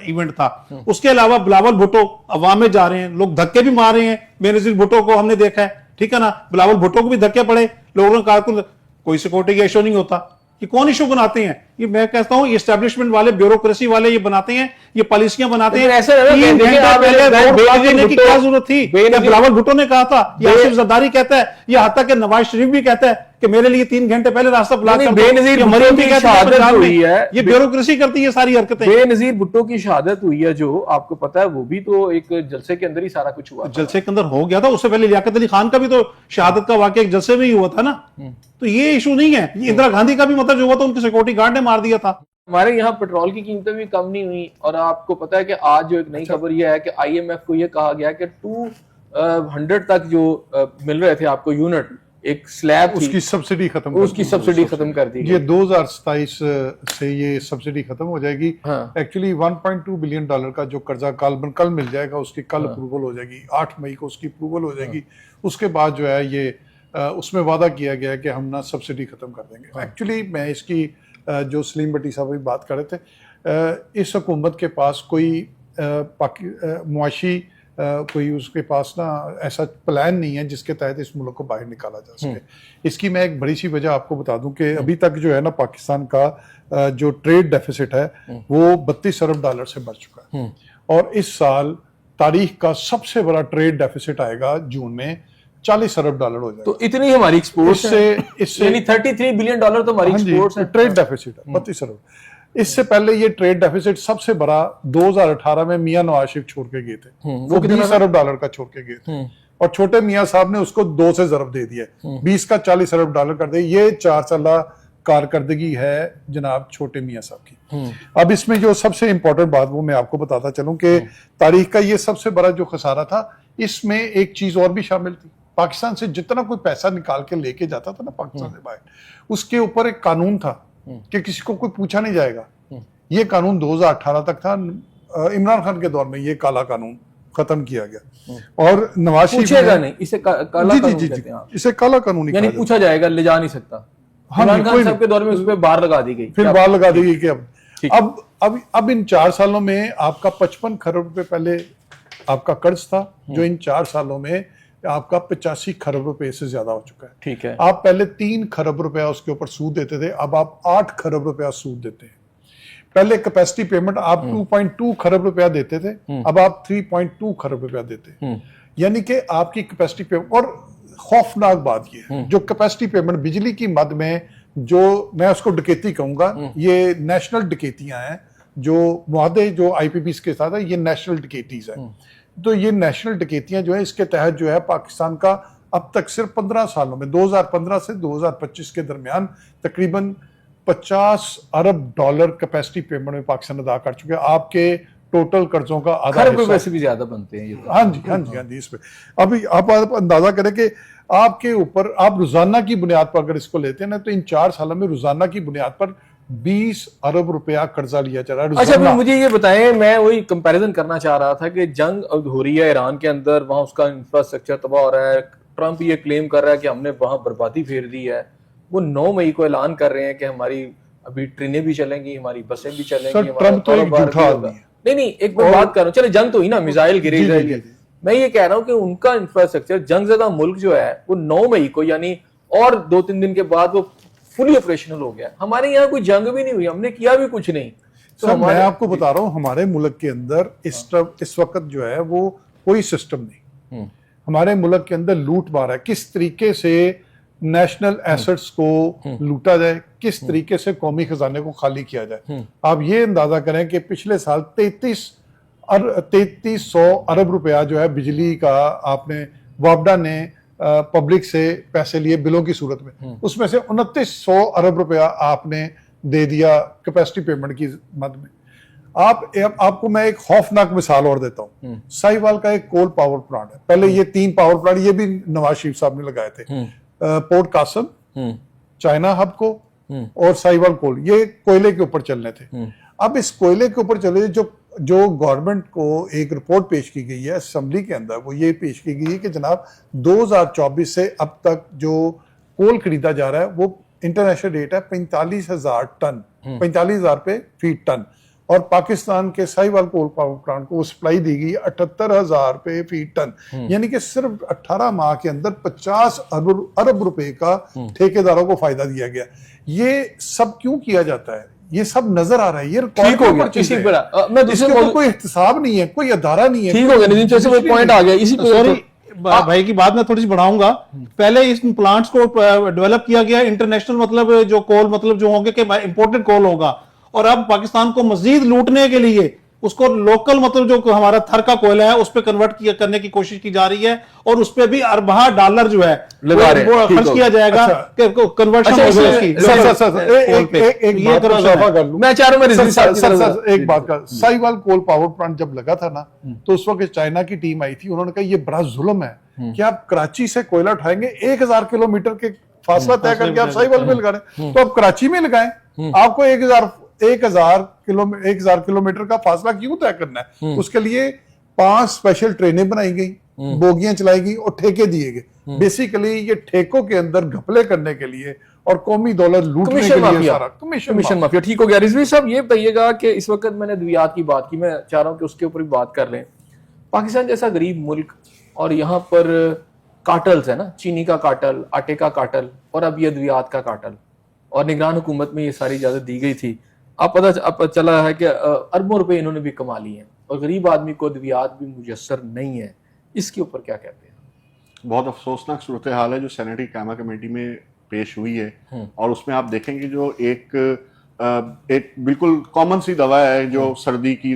इवेंट था। उसके अलावा बिलावल भुट्टो अवाम में जा रहे हैं, लोग धक्के भी मार रहे हैं, बेनजीर भुट्टो को हमने देखा है, ठीक है ना, बिलावल भुट्टो को भी धक्के पड़े, लोगों ने कारकुन, कोई सिक्योरिटी का इशू नहीं होता। ये कौन इशू बनाते हैं? ये मैं कहता हूं, ये एस्टेब्लिशमेंट वाले, ब्यूरोक्रेसी वाले ये बनाते हैं, ये पॉलिसियां बनाते हैं। ऐसे है ना, 3 घंटे पहले रोड ब्लॉक करने की क्या जरूरत थी? बिलावल भुट्टो ने कहा था, ये आसिफ जरदारी कहता है, ये हत्ता के नवाज शरीफ भी कहता है कि मेरे लिए 3 घंटे पहले रास्ता ब्लॉक कर दो। बेनजीर भुट्टो की शहादत हुई है, ये ब्यूरोक्रेसी करती है सारी हरकतें। बेनजीर भुट्टो की शहादत हुई है, जो आपको पता है, वो भी तो एक जलसे के अंदर ही सारा कुछ हुआ। जलसे के अंदर हो गया था, उससे पहले लियाकत अली खान का भी तो शहादत का वाकया एक जलसे में ही हुआ था ना। तो ये इशू नहीं है। ये इंदिरा गांधी का भी मतलब जो हुआ था, उनके सिक्योरिटी गार्ड ने मार दिया था। हमारे यहाँ पेट्रोल की कीमतें भी कम नहीं हुई, और आपको पता है कि आज जो एक नई खबर यह है कि IMF को यह कहा गया कि 200 तक जो मिल रहे थे आपको यूनिट, एक स्लैब, उसकी सब्सिडी खत्म, उसकी सब्सिडी खत्म कर दी ये 2027 से ये सब्सिडी खत्म हो जाएगी। हाँ। एक्चुअली $1.2 बिलियन का जो कर्जा कल मिल जाएगा, उसकी कल अप्रूवल हो जाएगी, 8 मई को उसकी अप्रूवल हो जाएगी। उसके बाद जो है ये उसमें वादा किया गया है कि हम ना सब्सिडी खत्म कर देंगे। एक्चुअली मैं इसकी जो सलीम भट्टी साहब भी बात कर रहे थे, इस हुकूमत के पास कोई मुआशी कोई उसके पास ना ऐसा प्लान नहीं है जिसके तहत इस मुल्क को बाहर निकाला जा सके। इसकी मैं एक बड़ी सी वजह आपको बता दूं कि अभी तक जो है ना, पाकिस्तान का जो ट्रेड डेफिसिट है वो $32 अरब से बढ़ चुका है, और इस साल तारीख का सबसे बड़ा ट्रेड डेफिसिट आएगा जून में, $40 अरब हो जाएगा। तो इतनी हमारी एक्सपोर्ट्स इससे यानी $33 बिलियन तो हमारी एक्सपोर्ट्स है। ट्रेड डेफिसिट है 32 अरब। इससे पहले ये ट्रेड डेफिसिट सबसे बड़ा 2018 में मियां नवाज शरीफ छोड़ के गए थे, वो $20 अरब का छोड़ के गए थे, और छोटे मियां साहब ने उसको 2 से ज़रब दे दिया, 20 का $40 अरब कर दिया। ये 4 साल कारकर्दगी है जनाब छोटे मियां साहब की। अब इसमें जो सबसे इंपॉर्टेंट बात वो मैं आपको बताता चलूं कि तारीख का ये सबसे बड़ा जो खसारा था, इसमें एक चीज और भी शामिल थी। पाकिस्तान से जितना कोई पैसा निकाल के लेके जाता था ना पाकिस्तान से बाहर, उसके ऊपर एक कानून था कि किसी को कोई पूछा नहीं जाएगा। ये कानून 2018 तक था, इमरान खान के दौर में ये काला कानून खत्म किया गया, और नवाज शरीफ पूछेगा नहीं, इसे काला कानून कहते हैं। इसे काला कानून यानी पूछा जाएगा, ले जा नहीं सकता। इमरान खान साहब के दौर में उस पर बार लगा दी गई, फिर बार लगा दी गई कि अब इन 4 सालों में आपका 55 खरब रुपए पहले आपका कर्ज था, जो इन 4 सालों में आपका 85 खरब रुपए से ज्यादा हो चुका है। ठीक है। आप पहले 3 खरब रुपया उसके ऊपर सूद देते थे, अब आप 8 खरब रुपया सूद देते हैं। पहले कैपेसिटी पेमेंट आप 2.2 खरब रुपया देते थे, अब आप 3.2 खरब रुपया देते हैं। यानी कि आपकी कैपेसिटी पेमेंट, और खौफनाक बात ये है, जो कैपेसिटी पेमेंट बिजली की मद में, जो मैं उसको डकैती कहूंगा, ये नेशनल डकैतियां हैं, जो मुआहदे जो IPPs के साथ है, ये नेशनल डकैतीज है। तो ये नेशनल डकैतियां जो है, इसके तहत जो है पाकिस्तान का अब तक सिर्फ 15 सालों में 2015 से 2025 के दरमियान तकरीबन $50 अरब कैपेसिटी पेमेंट में पाकिस्तान अदा कर चुके हैं। आपके टोटल कर्जों का आधा खरब रुपए से भी ज्यादा बनते हैं ये तो। हाँ जी इसमें अभी आप अंदाजा करें कि आपके ऊपर आप रोजाना की बुनियाद पर अगर इसको लेते हैं ना, तो इन 4 सालों में रोजाना की बुनियाद पर 20 अरब रुपया कर्जा लिया जा रहा है। अच्छा, फिर मुझे ये बताएं, मैं वही कंपैरिजन करना चाह रहा था कि जंग हो रही है ईरान के अंदर, वहां उसका इंफ्रास्ट्रक्चर तबाह हो रहा है, ट्रंप ये क्लेम कर रहा है कि हमने वहां बर्बादी फेर दी है। वो 9 मई को ऐलान कर रहे हैं कि हमारी अभी ट्रेनें भी चलेंगी, हमारी बसें भी चलेंगी। ट्रंप तो एक झूठा आदमी है। नहीं, एक मैं बात कर रहा हूँ, चले जंग तो ही ना, मिसाइल गिरे इजराइल। मैं ये कह रहा हूँ कि उनका इंफ्रास्ट्रक्चर, जंगज़दा मुल्क जो है वो 9 मई को, यानी और 2-3 दिन के बाद वो फुली ऑपरेशनल हो गया। हमारे यहाँ कोई जंग भी नहीं हुई, हमने किया भी कुछ नहीं। तो मैं आपको बता रहा हूँ, हमारे मुल्क के अंदर इस वक्त जो है वो कोई सिस्टम नहीं। हमारे मुल्क के अंदर लूट मार है, किस तरीके से नेशनल एसेट्स को लूटा जाए, किस तरीके से कौमी खजाने को खाली किया जाए। आप ये अंदाजा करें कि पिछले साल 3300 अरब रुपया जो है बिजली का आपने वापडा ने पब्लिक से पैसे लिए बिलों की सूरत में, उसमें से 2900 अरब रुपया आपने दे दिया कैपेसिटी पेमेंट की मद में। आपको मैं एक खौफनाक मिसाल और देता हूं। साहिवाल का एक कोल पावर प्लांट है, पहले ये 3 पावर प्लांट ये भी नवाज शरीफ साहब ने लगाए थे, पोर्ट कासम, चाइना हब को और साहिवाल कोल, ये कोयले के ऊपर चलने थे। अब इस कोयले के ऊपर चले जो गवर्नमेंट को एक रिपोर्ट पेश की गई है असेंबली के अंदर, वो ये पेश की गई है कि जनाब 2024 से अब तक जो कोल खरीदा जा रहा है वो इंटरनेशनल रेट है 45,000 टन, 45,000 रुपए फीट टन, और पाकिस्तान के साहिवाल कोल पावर प्लांट को सप्लाई दी गई 78,000 रुपए फीट टन, यानी कि सिर्फ 18 माह के अंदर 50 अरब रुपए का ठेकेदारों को फायदा दिया गया। ये सब क्यों किया जाता है? ये सब नजर आ रहा है, ये ठीक हो गया इसी पर। मैं दूसरे कोई एहतसाब नहीं है, कोई अदारा नहीं है, ठीक हो गया नितिन, जैसे वो पॉइंट आ गया इसी सॉरी भाई की बात मैं थोड़ी सी बढ़ाऊंगा। पहले इस प्लांट्स को डेवलप किया गया इंटरनेशनल, मतलब जो कोल, मतलब जो होंगे कि इंपोर्टेड कोल होगा, और अब पाकिस्तान को मजीद लूटने के लिए उसको लोकल, मतलब जो हमारा थर का कोयला है उस पर कन्वर्ट करने की कोशिश की जा रही है, और उस पर भी अरबा डॉलर जो है वो खर्च किया जाएगा कन्वर्शन। मैं चाह रहा हूं एक बात का, साहिवाल कोल पावर प्लांट जब लगा था ना, तो उस वक्त चाइना की टीम आई थी, उन्होंने कहा ये बड़ा जुल्म है कि आप कराची से कोयला उठाएंगे 1000 किलोमीटर के फासला तय करके आप साहिवाल में लगा रहे हैं, तो आप कराची में लगाएं, आपको 1000 किलोमीटर का फासला क्यों तय करना है? उसके लिए 5 स्पेशल ट्रेनें बनाई गई, बोगियां चलाई गई और ठेके दिए गए। बेसिकली ये ठेकों के अंदर घपले करने के लिए और कौमी दौलत लूटने के लिए सारा कमीशन माफिया। ठीक हो गया। रिजवी साहब ये बताइएगा कि इस वक्त मैंने अद्वियात की बात की, मैं चाह रहा हूं कि उसके ऊपर भी बात कर लें। पाकिस्तान जैसा गरीब मुल्क, और यहाँ पर कार्टल्स है ना, चीनी का कार्टल, आटे का कार्टल, और अब ये अद्वियात का कार्टल, और निगरान हुकूमत में ये सारी इजाजत दी गई थी। अब पता चला है कि अरबों रुपए इन्होंने भी कमा लिए हैं, और गरीब आदमी को अद्वियात भी मुयस्सर नहीं है। इसके ऊपर क्या कहते हैं? बहुत अफसोसनाक सूरत हाल है जो सेनेटरी कायमा कमेटी में पेश हुई है, और उसमें आप देखेंगे जो एक बिल्कुल कॉमन सी दवा है जो सर्दी की,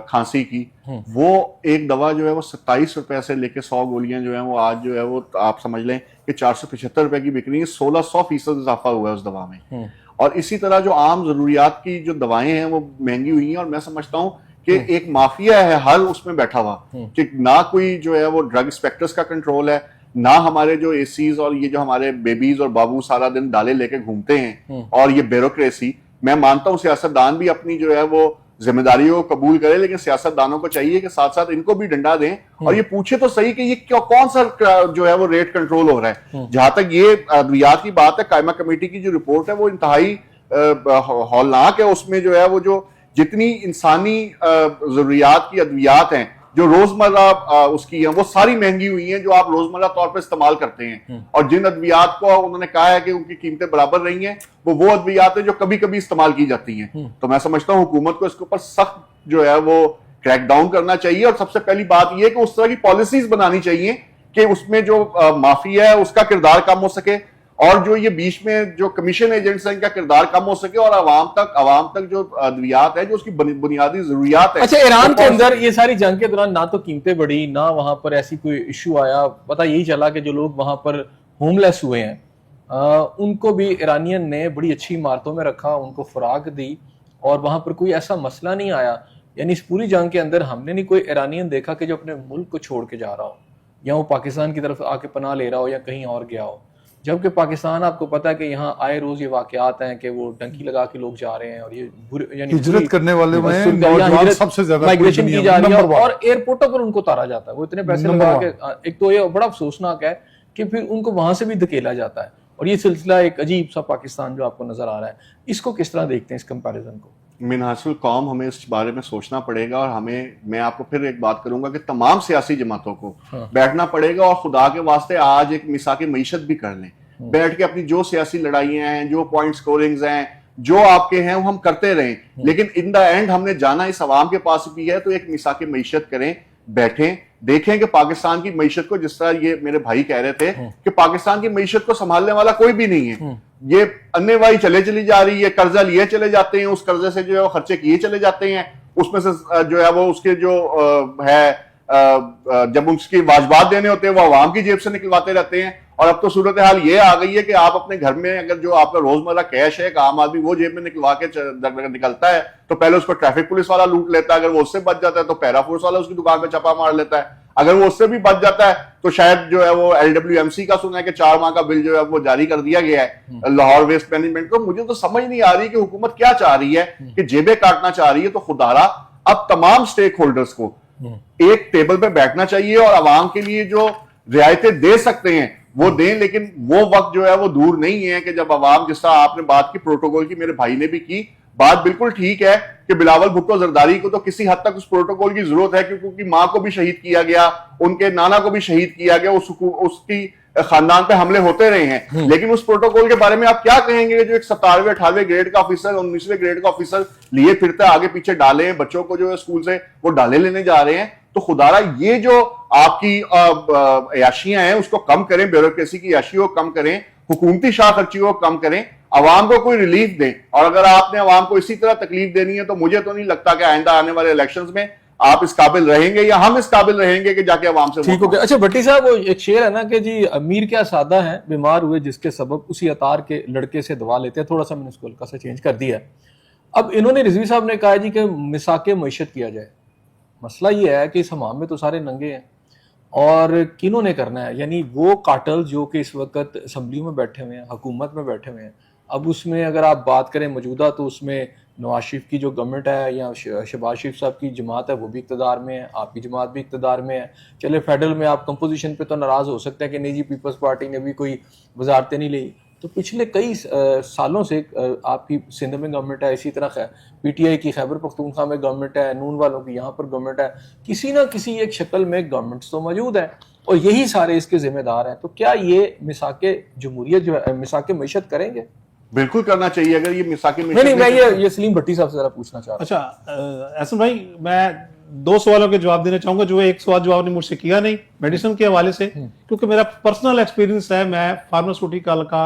खांसी की, वो एक दवा जो है वो 27 रुपए से लेके 100 गोलियां जो है वो आज जो है वो आप समझ लें कि 475 रुपए की बिक रही है। 1600% इजाफा हुआ है उस दवा में। और इसी तरह जो आम जरूरियात की जो दवाएं हैं वो महंगी हुई हैं, और मैं समझता हूं कि एक माफिया है हर उसमें बैठा हुआ, कि ना कोई जो है वो ड्रग इंस्पेक्टर्स का कंट्रोल है, ना हमारे जो एसीज और ये जो हमारे बेबीज और बाबू सारा दिन डाले लेके घूमते हैं, और ये ब्यूरोक्रेसी। मैं मानता हूं सियासतदान भी अपनी जो है वो जिम्मेदारियों को कबूल करे, लेकिन सियासतदानों को चाहिए कि साथ साथ इनको भी डंडा दें और ये पूछे तो सही कि ये कौन सा जो है वो रेट कंट्रोल हो रहा है। जहां तक ये अद्वियात की बात है, कायमा कमेटी की जो रिपोर्ट है वो इंतहाई हौलनाक है। उसमें जो है वो जो जितनी इंसानी जरूरियात की अद्वियात हैं जो रोजमर्रा उसकी है वो सारी महंगी हुई हैं, जो आप रोजमर्रा तौर पर इस्तेमाल करते हैं। और जिन अद्वियात को उन्होंने कहा है कि उनकी कीमतें बराबर रही हैं, वो अद्वियात है जो कभी कभी इस्तेमाल की जाती हैं। तो मैं समझता हूं हुकूमत को इसके ऊपर सख्त जो है वो क्रैक डाउन करना चाहिए, और सबसे पहली बात यह कि उस तरह की पॉलिसीज बनानी चाहिए कि उसमें जो माफिया है उसका किरदार कम हो सके, और जो ये बीच में जो कमीशन एजेंट्स हैं इनका किरदार कम हो सके, और आवाम तक जो अद्वियात है जो उसकी बुनियादी जरूरियात है। अच्छा, ईरान के अंदर ये सारी जंग के दौरान ना तो कीमतें बढ़ी, ना वहां पर ऐसी कोई इशू आया। पता यही चला कि जो लोग वहां पर होमलेस हुए हैं उनको भी ईरानियन ने बड़ी अच्छी इमारतों में रखा, उनको खुराक दी, और वहां पर कोई ऐसा मसला नहीं आया। यानी इस पूरी जंग के अंदर हमने नहीं कोई ईरानियन देखा कि जो अपने मुल्क को छोड़ के जा रहा हो, या वो पाकिस्तान की तरफ आके पनाह ले रहा हो, या कहीं और गया हो। जबकि पाकिस्तान, आपको पता है कि यहाँ आए रोज ये वाकयात हैं कि वो डंकी लगा के लोग जा रहे हैं, और ये यानी हिजरत करने वाले में नौजवान सबसे ज्यादा माइग्रेशन की जा रही है, और एयरपोर्टों पर उनको उतारा जाता है। वो इतने पैसे लगा के, एक तो ये बड़ा अफसोसनाक है कि फिर उनको वहां से भी धकेला जाता है, और ये सिलसिला एक अजीब सा पाकिस्तान जो आपको नजर आ रहा है। इसको किस तरह देखते हैं, इस कंपैरिजन को? मिनहासुल कौम हमें इस बारे में सोचना पड़ेगा, और मैं आपको फिर एक बात करूंगा कि तमाम सियासी जमातों को बैठना पड़ेगा, और खुदा के वास्ते आज एक मिसाक मईशत भी कर लें, बैठ के अपनी जो सियासी लड़ाइयां हैं, जो पॉइंट स्कोरिंग्स हैं, जो आपके हैं, वो हम करते रहें। लेकिन इन द एंड हमने जाना इस अवाम के पास भी है, तो एक मिसाक मईशत करें, बैठें, देखें कि पाकिस्तान की मईशत को, जिस तरह ये मेरे भाई कह रहे थे कि पाकिस्तान की मईशत को संभालने वाला कोई भी नहीं है। ये अन्नेवाही चली जा रही है, कर्जा लिए चले जाते हैं, उस कर्जे से जो है वो खर्चे किए चले जाते हैं, उसमें से जो है वो उसके जो है जब उसकी वाजबात देने होते हैं वो आवाम की जेब से निकलवाते रहते हैं। और अब तो सूरत हाल ये आ गई है कि आप अपने घर में अगर जो आपका रोजमर्रा कैश है, एक आम आदमी वो जेब में निकलवा के निकलता है तो पहले उसको ट्रैफिक पुलिस वाला लूट लेता है, अगर वो उससे बच जाता है तो पैरा फोर्स वाला उसकी दुकान पे छापा मार लेता है, अगर वो उससे भी बच जाता है तो शायद जो है वो LWMC का सुना है कि 4 माह का बिल जो है वो जारी कर दिया गया है लाहौर वेस्ट मैनेजमेंट को। मुझे तो समझ नहीं आ रही कि हुकूमत क्या चाह रही है, कि जेबें काटना चाह रही है। तो खुदारा अब तमाम स्टेक होल्डर्स को एक टेबल पे बैठना चाहिए और आवाम के लिए जो रियायतें दे सकते हैं वो दें, लेकिन वो वक्त जो है वो दूर नहीं है कि जब आवाम, जिस तरह आपने बात की प्रोटोकॉल की, मेरे भाई ने भी की, बात बिल्कुल ठीक है कि बिलावल भुट्टो जरदारी को तो किसी हद तक उस प्रोटोकॉल की जरूरत है, क्योंकि उनकी मां को भी शहीद किया गया, उनके नाना को भी शहीद किया गया, उसकी खानदान पे हमले होते रहे हैं। लेकिन उस प्रोटोकॉल के बारे में आप क्या कहेंगे जो एक 17वें 18वें ग्रेड का ऑफिसर, 19वें ग्रेड का ऑफिसर लिए फिरता है, आगे पीछे डाले हैं, बच्चों को जो है स्कूल से वो डाले लेने जा रहे हैं। तो खुदारा ये जो आपकी अयाशियां हैं उसको कम करें, ब्यूरोक्रेसी की अयाशियों को कम करें, हुकूमती शाह खर्चियों को कम करें, आवाम को कोई रिलीफ दें। और अगर आपने आवाम को इसी तरह तकलीफ देनी है तो मुझे तो नहीं लगता कि आइंदा आने वाले इलेक्शंस में आप इस काबिल रहेंगे या हम इस काबिल रहेंगे कि जाके आवाम से ठीक हो गया। अच्छा भट्टी साहब, वो एक शेर है ना कि जी अमीर क्या सादा है, बीमार हुए जिसके सबब उसी अतार के लड़के से दवा लेते हैं। थोड़ा सा मैंने उसको हल्का सा चेंज कर दिया है। अब इन्होंने, रिजवी साहब ने कहा जी कि मिसाके मईशत किया जाए। मसला ये है कि इस हमाम में तो सारे नंगे हैं और किन्हों ने करना है, यानी वो काटल जो कि इस वक्त असम्बली में बैठे हुए हैं, हुकूमत में बैठे हुए हैं। अब उसमें अगर आप बात करें मौजूदा, तो उसमें नवाज शरीफ की जो गवर्नमेंट है या शहबाज शरीफ साहब की जमात है वो भी इक़्तिदार में है, आपकी जमात भी इक़्तिदार में है। चले फेडरल में आप कंपोजिशन पे तो नाराज़ हो सकते हैं कि नहीं जी पीपल्स पार्टी ने भी कोई वजारतें नहीं ली, तो पिछले कई सालों से आपकी सिंध में गवर्नमेंट है, इसी तरह PTI की खैबर पख्तूनख्वा में गवर्नमेंट है, नून वालों की यहाँ पर गवर्नमेंट है, किसी ना किसी एक शक्ल में गवर्नमेंट तो मौजूद है और यही सारे इसके जिम्मेदार हैं। तो क्या ये मिसाके जमहूरियत जो है, मिसाके मईशत करेंगे? बिल्कुल करना चाहिए। अगर ये मिसाके नहीं, मैं ये सलीम भट्टी साहब से जरा पूछना चाह रहा हूं। अच्छा एहसन भाई, मैं 2 सवालों के जवाब देना चाहूंगा। जो एक सवाल जो आपने मुझसे किया नहीं मेडिसिन के हवाले से, क्योंकि मेरा पर्सनल एक्सपीरियंस है, मैं फार्मास्यूटिकल का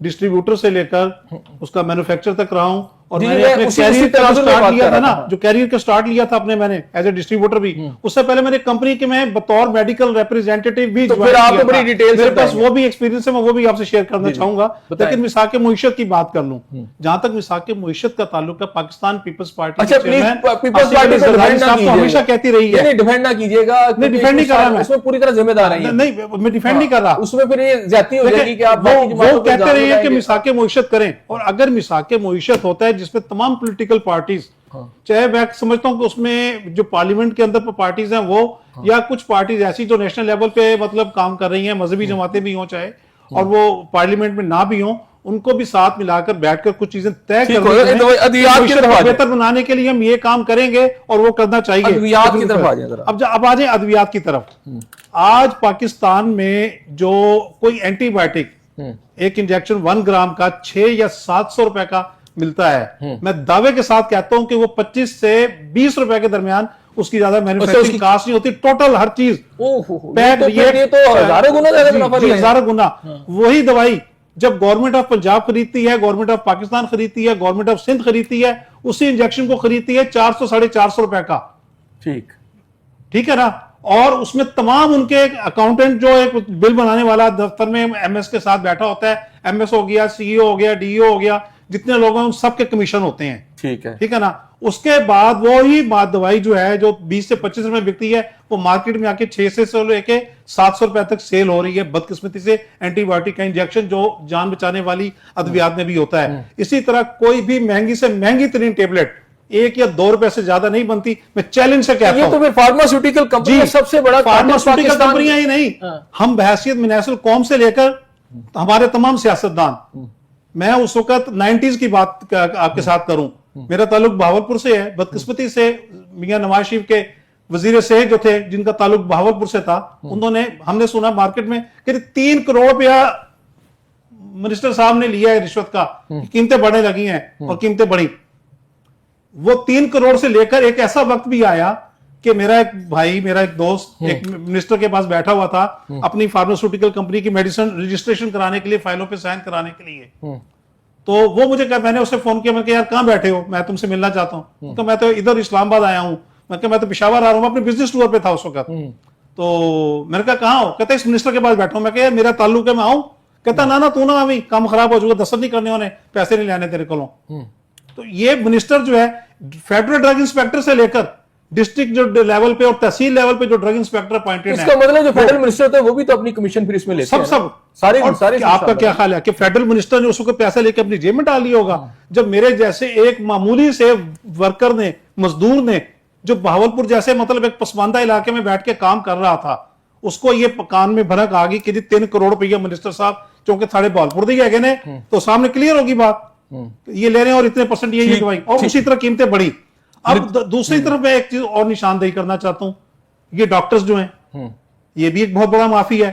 डिस्ट्रीब्यूटर से लेकर उसका मैन्युफैक्चर तक रहा हूं और मैंने अपने कैरियर का स्टार्ट लिया था ना, जो कैरियर का स्टार्ट लिया था अपने, मैंने एज ए डिस्ट्रीब्यूटर भी, उससे पहले मैंने कंपनी के में बतौर मेडिकल रिप्रेजेंटेटिव भी तो फिर आप तो बड़ी डिटेल से मेरे पास वो भी एक्सपीरियंस है, मैं वो भी आपसे शेयर करना चाहूंगा। लेकिन मिसाके मुईशत की बात कर लूं, जहां तक मिसाके मुईशत का ताल्लुक है, पाकिस्तान पीपल्स पार्टी अच्छा प्लीज पीपल्स पार्टी को डिफेंड ना कीजिएगा, हमेशा कहती रही है। नहीं डिफेंड ना कीजिएगा, नहीं डिफेंड नहीं कर रहा मैं, उसमें पूरी तरह जिम्मेदार है। नहीं मैं डिफेंड नहीं कर रहा, उसमें फिर ये ज्यादती हो जाएगी कि आप वो कहते रहे हैं कि मिसाके मुईशत करें। और अगर मिसाके मुईशत होता है जिसमें तमाम पॉलिटिकल पार्टीज, चाहे मैं समझता हूं कि उसमें जो पार्लियामेंट के अंदर पार्टीज हैं वो, या कुछ पार्टीज ऐसी जो नेशनल लेवल पे मतलब काम कर रही हैं, मजहबी जमातें भी हों चाहे, और वो पार्लियामेंट में ना भी हों, उनको भी साथ मिलाकर बैठकर कुछ चीजें तय कर बेहतर बनाने के लिए हम ये काम करेंगे और वो करना चाहिए। अद्वियात की तरफ आ जाए जरा। अब आ जाए अद्वियात की तरफ। आज पाकिस्तान में जो कोई एंटीबायोटिक एक इंजेक्शन 1 ग्राम का 6 या 700 रुपए का मिलता है, मैं दावे के साथ कहता हूं कि वो 25 से 20 रुपए के दरमियान, उसकी ज्यादा मैन्युफैक्चरिंग कास्ट नहीं होती, टोटल हर चीज पैक, ये तो हजारों गुना ज्यादा, हजारों गुना। वही दवाई जब गवर्नमेंट ऑफ पंजाब खरीदती है, गवर्नमेंट ऑफ पाकिस्तान खरीदती है, गवर्नमेंट ऑफ सिंध खरीदती है, उसी इंजेक्शन को खरीदती है 400 450 रुपए का। ठीक है ना। और उसमें तमाम उनके अकाउंटेंट जो एक बिल बनाने वाला दफ्तर में MS के साथ बैठा होता है, MS हो गया, CEO हो गया, DEO हो गया, जितने लोग हैं उन सबके कमीशन होते हैं। ठीक है ना। उसके बाद वो ही दवाई जो है जो 20 से 25 रुपए बिकती है, वो मार्केट में आके 600 से लेके 700 रुपए तक सेल हो रही है, बदकिस्मती से एंटीबायोटिक का इंजेक्शन जो जान बचाने वाली अद्वियात में भी होता है। इसी तरह कोई भी महंगी से महंगी तरीन टेबलेट 1 या 2 रुपए से ज्यादा नहीं बनती। मैं चैलेंज से कहता हूं, तो फिर फार्मास्यूटिकल कंपनी सबसे बड़ा, फार्मास्यूटिकल कंपनियां ही नहीं, हम बहैसियत मिनासिल कौम से लेकर हमारे तमाम सियासतदान, मैं उस वक्त 90s की बात आपके साथ करूं, मेरा ताल्लुक बहावलपुर से है। बदकिस्मती से मियां नवाज शरीफ के वजीर सेहत जो थे, जिनका ताल्लुक बहावलपुर से था, उन्होंने, हमने सुना मार्केट में कि 3 करोड़ रुपया मिनिस्टर साहब ने लिया है रिश्वत का, कीमतें बढ़ने लगी हैं और कीमतें बढ़ी। वो 3 करोड़ से लेकर एक ऐसा वक्त भी आया कि मेरा एक भाई, मेरा एक दोस्त एक मिनिस्टर के पास बैठा हुआ था अपनी फार्मास्यूटिकल कंपनी की मेडिसिन रजिस्ट्रेशन कराने के लिए, फाइलों पे साइन कराने के लिए। तो वो मुझे कहा, मैंने उससे फोन किया, मैं यार कहां बैठे हो, मैं तुमसे मिलना चाहता हूं। तो मैं तो इधर इस्लामाबाद आया हूं। मैं तो पेशावर आ रहा हूँ, अपने बिजनेस टूर पे था उस वक्त। तो मैंने कहा कहाँ हो? कहता इस मिनिस्टर के पास बैठा हूं। मैं कहा मेरा ताल्लुक है, मैं आऊं? कहता ना तू ना अभी काम खराब हो जाएगा, दस्तखत नहीं करने होने, पैसे नहीं लाने तेरे को। तो ये मिनिस्टर जो है फेडरल ड्रग इंस्पेक्टर से लेकर डिस्ट्रिक्ट जो लेवल पे और तहसील लेवल पे जो ड्रग इंस्पेक्टर अपॉइंटेड है, इसका मतलब जो फेडरल मिनिस्टर होते हैं वो भी तो अपनी कमीशन फिर इसमें लेते हैं सब सारे और सारे आपका क्या ख्याल है कि फेडरल मिनिस्टर ने उसको पैसा लेकर अपनी जेब में डाल लिया होगा? जब मेरे जैसे एक मामूली से वर्कर ने, मजदूर ने, जो बहावलपुर जैसे मतलब एक पसमानदा इलाके में बैठ के काम कर रहा था, उसको ये कान में भनक आ गई कि 3 करोड़ रुपया मिनिस्टर साहब चूंकि थाड़े बहावलपुर दी है ने, तो सामने क्लियर होगी बात, ये ले रहे हैं और इतने परसेंट ये दवाई, और उसी तरह कीमतें बढ़ी। अब दूसरी तरफ मैं एक चीज और निशानदेही करना चाहता हूं, ये डॉक्टर्स जो हैं ये भी एक बहुत बड़ा माफी है।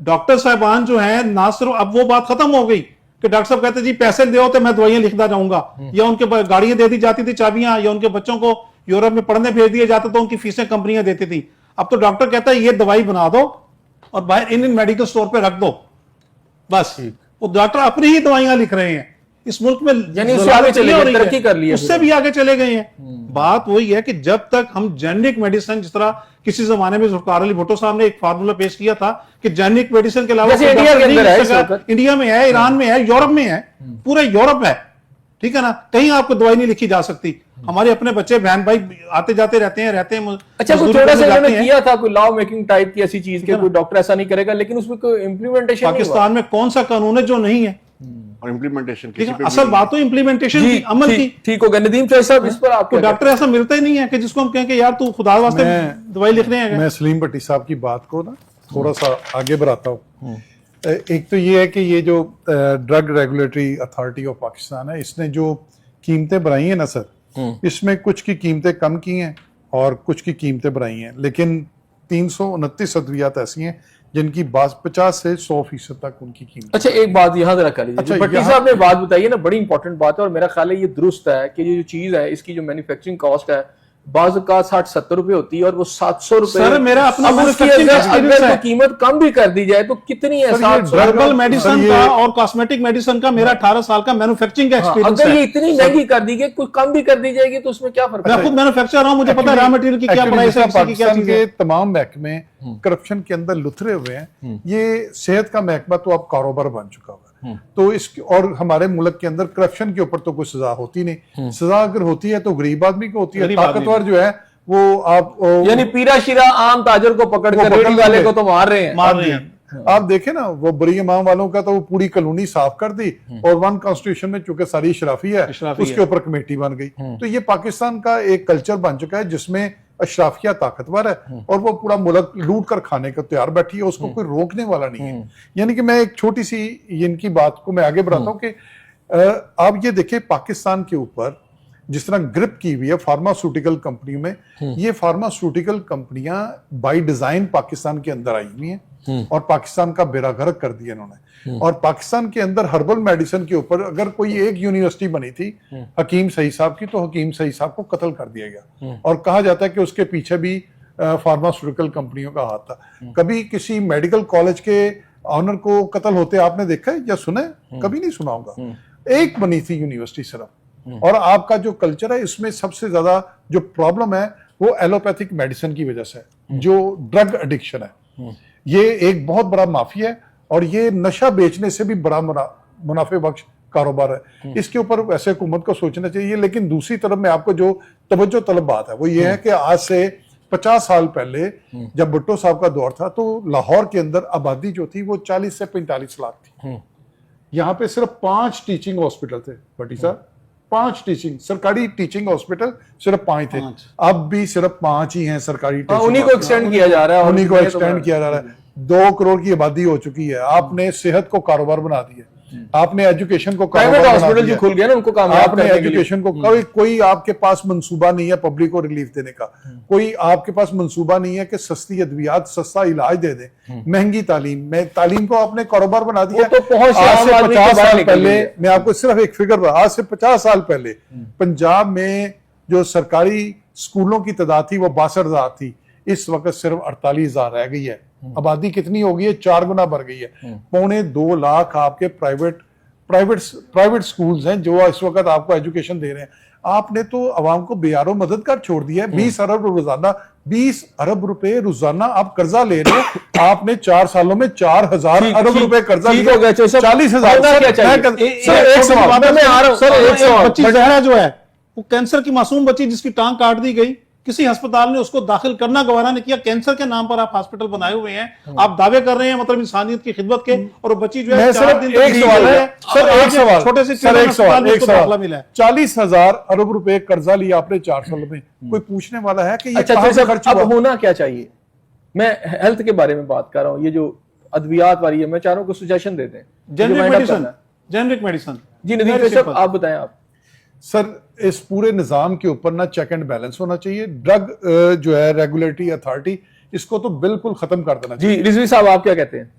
डॉक्टर साहबान जो हैं, ना सिर्फ अब वो बात खत्म हो गई कि डॉक्टर साहब कहते जी पैसे दो तो मैं दवाइयां लिखता जाऊंगा, या उनके गाड़ियां दे दी जाती थी चाबियां, या उनके बच्चों को यूरोप में पढ़ने भेज दिया जाता तो उनकी फीसें कंपनियां देती थी। अब तो डॉक्टर कहता है ये दवाई बना दो और बाहर इन मेडिकल स्टोर पे रख दो, बस। वो डॉक्टर अपनी ही दवाइयां लिख रहे हैं इस मुल्क में, यानी उससे आगे चले गए, तरक्की कर ली है, उससे भी आगे चले गए हैं। बात वही है कि जब तक हम जेनेरिक मेडिसिन, जिस तरह किसी जमाने में जुल्फिकार अली भुट्टो साहब ने एक फार्मूला पेश किया था कि जेनेरिक मेडिसिन के अलावा जैसे इंडिया के अंदर है इस वक्त। इंडिया में है, ईरान में है, यूरोप में है, पूरा यूरोप है, ठीक है ना, कहीं आपको दवाई नहीं लिखी जा सकती। हमारे अपने बच्चे बहन भाई आते जाते रहते हैं अच्छा, कुछ थोड़ा सा इन्होंने किया था कोई लॉ मेकिंग टाइप की ऐसी चीज के, कोई डॉक्टर ऐसा नहीं करेगा, लेकिन उसमें कोई इंप्लीमेंटेशन पाकिस्तान में कौन सा कानून है जो नहीं है, और इम्प्लीमेंटेशन असल बात तो इम्प्लीमेंटेशन की, अमल की। ठीक हो गया। नदीम चौधरी साहब, इस पर आपको डॉक्टर ऐसा मिलता ही नहीं है कि जिसको हम कहें कि यार तू खुदा वास्ते दवाई लिख रहे हैं। मैं सलीम भट्टी साहब की बात को ना थोड़ा सा आगे बढ़ाता हूँ। एक तो ये है कि ये जो drug regulatory authority of Pakistan है, इसने जो कीमतें बढ़ाई हैं ना सर, इसमें कुछ की कीमतें कम की हैं और कुछ की कीमतें बढ़ाई हैं, लेकिन 329 अद्वियात ऐसी हैं जिनकी 50 से 100% तक उनकी कीमत। अच्छा, एक बात यहाँ जरा कर लीजिए। अच्छा, भट्टी साहब ने बात बताई है ना, बड़ी इंपॉर्टेंट बात है, और मेरा ख्याल है ये दुरुस्त है कि ये जो चीज है इसकी जो मैन्युफैक्चरिंग कॉस्ट है बाज़ का 60-70 रुपए होती है और वो 700 रुपए। सर मेरा अपना अगर कीमत कम भी कर दी जाए तो कितनी है? हर्बल मेडिसिन का और कॉस्मेटिक मेडिसिन का मेरा 18 साल का मैन्युफैक्चरिंग का एक्सपीरियंस है। अगर ये इतनी महंगी कर दी गई, कुछ कम भी कर दी जाएगी तो उसमें क्या फर्क है? मैं खुद मैन्युफैक्चर रहा हूं, मुझे पता है रॉ मटेरियल की क्या प्राइस है, पाकिस्तान के तमाम महकमे करप्शन के अंदर लुथरे हुए हैं। ये सेहत का महकमा तो अब कारोबार बन चुका हुआ है, तो इस और हमारे मुल्क के अंदर करप्शन के ऊपर तो कोई सजा होती नहीं। सजा अगर होती है तो गरीब आदमी को होती है, ताकतवर जो है वो आप यानी पीरा शीरा आम ताजर को पकड़कर रेडी वाले को तो मार रहे हैं। आप देखें ना, वो बड़ी इमाम वालों का तो वो पूरी कॉलोनी साफ कर दी और वन कॉन्स्टिट्यूशन में चूंकि सारी शराफी है उसके ऊपर कमेटी बन गई। तो ये पाकिस्तान का एक कल्चर बन चुका है जिसमें अशराफिया ताकतवर है और वो पूरा मुल्क लूट कर खाने को तैयार बैठी है, उसको कोई रोकने वाला नहीं है। यानी कि मैं एक छोटी सी इनकी बात को मैं आगे बढ़ाता हूँ कि आप ये देखें पाकिस्तान के ऊपर जिस तरह ग्रिप की हुई है फार्मास्यूटिकल कंपनियों में, ये फार्मास्यूटिकल कंपनियां बाय डिजाइन पाकिस्तान के अंदर आई हुई हैं और पाकिस्तान का बेड़ा गर्क कर दिया इन्होंने। और पाकिस्तान के अंदर हर्बल मेडिसिन के ऊपर अगर कोई एक यूनिवर्सिटी बनी थी हकीम सईद साहब की, तो हकीम सईद साहब को कत्ल कर दिया गया और कहा जाता है कि उसके पीछे भी फार्मास्यूटिकल कंपनियों का हाथ था। कभी किसी मेडिकल कॉलेज के ऑनर को कत्ल होते आपने देखा है या सुना है? कभी नहीं सुना होगा। एक बनी थी यूनिवर्सिटी सिर्फ। और आपका जो कल्चर है इसमें सबसे ज्यादा जो प्रॉब्लम है वो एलोपैथिक मेडिसिन की वजह से, जो ड्रग एडिक्शन है, ये एक बहुत बड़ा माफिया है और ये नशा बेचने से भी बड़ा मुनाफे बख्श कारोबार है। इसके ऊपर वैसे हुकूमत को सोचना चाहिए। लेकिन दूसरी तरफ में आपको जो तवज्जो तलब बात है वो ये है कि आज से 50 साल पहले जब भुट्टो साहब का दौर था तो लाहौर के अंदर आबादी जो थी वो 40 से 45 लाख थी। यहाँ पे सिर्फ 5 टीचिंग हॉस्पिटल थे भट्टी साहब, 5 टीचिंग सरकारी टीचिंग हॉस्पिटल सिर्फ 5 थे। अब भी सिर्फ 5 ही हैं सरकारी। उन्हीं को एक्सटेंड किया जा रहा है, उन्हीं को एक्सटेंड किया जा रहा है। 2 करोड़ की आबादी हो चुकी है। आपने सेहत को कारोबार बना दिया, आपने एजुकेशन को प्राइवेट हॉस्पिटल जो खुल गया ना उनको कामयाब आपने एजुकेशन को कोई आपके पास मंसूबा नहीं है पब्लिक को रिलीफ देने का, कोई आपके पास मंसूबा नहीं है कि सस्ती अद्वियात सस्ता इलाज दे दे, महंगी तालीम को आपने कारोबार बना दिया। तो पहुंच आज से 50 साल पहले, मैं आपको सिर्फ एक फिगर, आज से 50 साल पहले पंजाब में जो सरकारी स्कूलों की तादाद थी वो 62,000 थी, इस वक्त सिर्फ 48,000 रह गई है। आबादी कितनी हो गई है? 4 गुना बढ़ गई है। 2.25 लाख आपके प्राइवेट स्कूल्स हैं जो इस वक्त आपको एजुकेशन दे रहे हैं। आपने तो अवाम को बेयारो मदद कर छोड़ दिया है। 20 अरब रोजाना, 20 अरब रुपए रोजाना आप कर्जा ले रहे हो। आपने 4 सालों में 4000 अरब रुपए कर्जा ठीक लिया। हो गया, चलो सर, 40,000 होना क्या चाहिए? सर एक सवाल मैं आ रहा हूं। सर एक एक सवाल। बच्ची जहरा जो है वो कैंसर की मासूम बच्ची जिसकी टांग काट दी गई, किसी अस्पताल ने उसको दाखिल करना गवारा नहीं किया। कैंसर के नाम पर आप हॉस्पिटल बनाए हुए हैं, आप दावे कर रहे हैं मतलब इंसानियत की खिदमत के, और वो बच्ची जो है मैं 4 सिर्फ दिन एक सवाल है सर, एक सवाल छोटे से सर, एक सवाल, एक दाखिला सवाल मिला है। 40,000 अरब रुपए कर्जा लिया आपने 4 साल में, कोई पूछने वाला है कि ये अच्छा कहां से सर, खर्च अब हुआ? होना क्या चाहिए? मैं हेल्थ के बारे में बात कर रहा हूँ, ये जो अद्वियात वाली है, मैं चाह रहा हूँ कुछ सजेशन देते हैं। Generic medicine, generic medicine. जी नदीम साहब, आप बताएं। आप सर इस पूरे निजाम के ऊपर ना चेक एंड बैलेंस होना चाहिए। ड्रग जो है रेगुलेटरी अथॉरिटी, इसको तो बिल्कुल खत्म कर देना चाहिए। जी रिजवी साहब, आप क्या कहते हैं?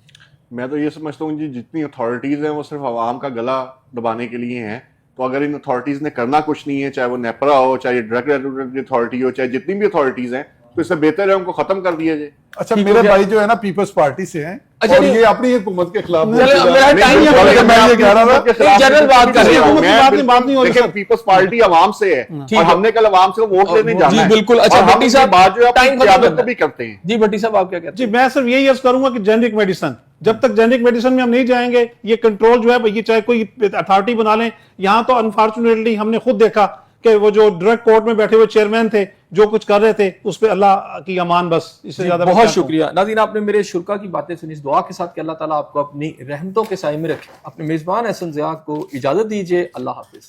मैं तो ये समझता हूँ जी, जितनी अथॉरिटीज हैं वो सिर्फ आवाम का गला दबाने के लिए हैं। तो अगर इन अथॉरिटीज ने करना कुछ नहीं है, चाहे वो नेपरा हो, चाहे ड्रग रेगुलेटरी अथॉरिटी हो, चाहे जितनी भी अथॉरिटीज हैं, तो इससे बेहतर है उनको खत्म कर दिया जाए। अच्छा, ठीक मेरे हो गया। भाई जो है ना पीपल्स पार्टी से हैं, अच्छा, और नहीं- ये अपनी हुकूमत के खिलाफ चलो, बोल रहे मेरा हैं। टाइम नहीं, नहीं है, मैं ये कह रहा था एक जनरल बात कर रहे हैं। हुकूमत की बात नहीं हो रही देखिए, सर। पीपल्स पार्टी आवाम से है ठीक और है। हमने कल आवाम से वोट लेने जाना जी है। बिल्कुल। अच्छा और हम भट्टी इसके साहब, बाद जो है टाइम अपनी खत्म क्यादत करना को है। भी करते हैं। जी भट्टी साहब, आप क्या कहते जी हैं? मैं सिर्फ यही अर्ज करूंगा कि जेनरिक मेडिसिन, जब तक जेनरिक मेडिसिन में हम नहीं जाएंगे, ये कंट्रोल जो है, ये चाहे कोई अथॉरिटी बना लें। यहां तो अनफॉर्चुनेटली हमने खुद देखा कि वो जो ड्रग कोर्ट में बैठे हुए चेयरमैन थे, जो कुछ कर रहे थे उस पर अल्लाह की अमान, बस इससे जी, ज्यादा मैं बहुत क्या कहूं। शुक्रिया नाज़रीन, आपने मेरे शुरा की बातें सुनी। इस दुआ के साथ कि अल्लाह ताला आपको अपनी रहमतों के साए में रखे। अपने मेजबान एहसन ज़िया को इजाजत दीजिए। अल्लाह हाफिज।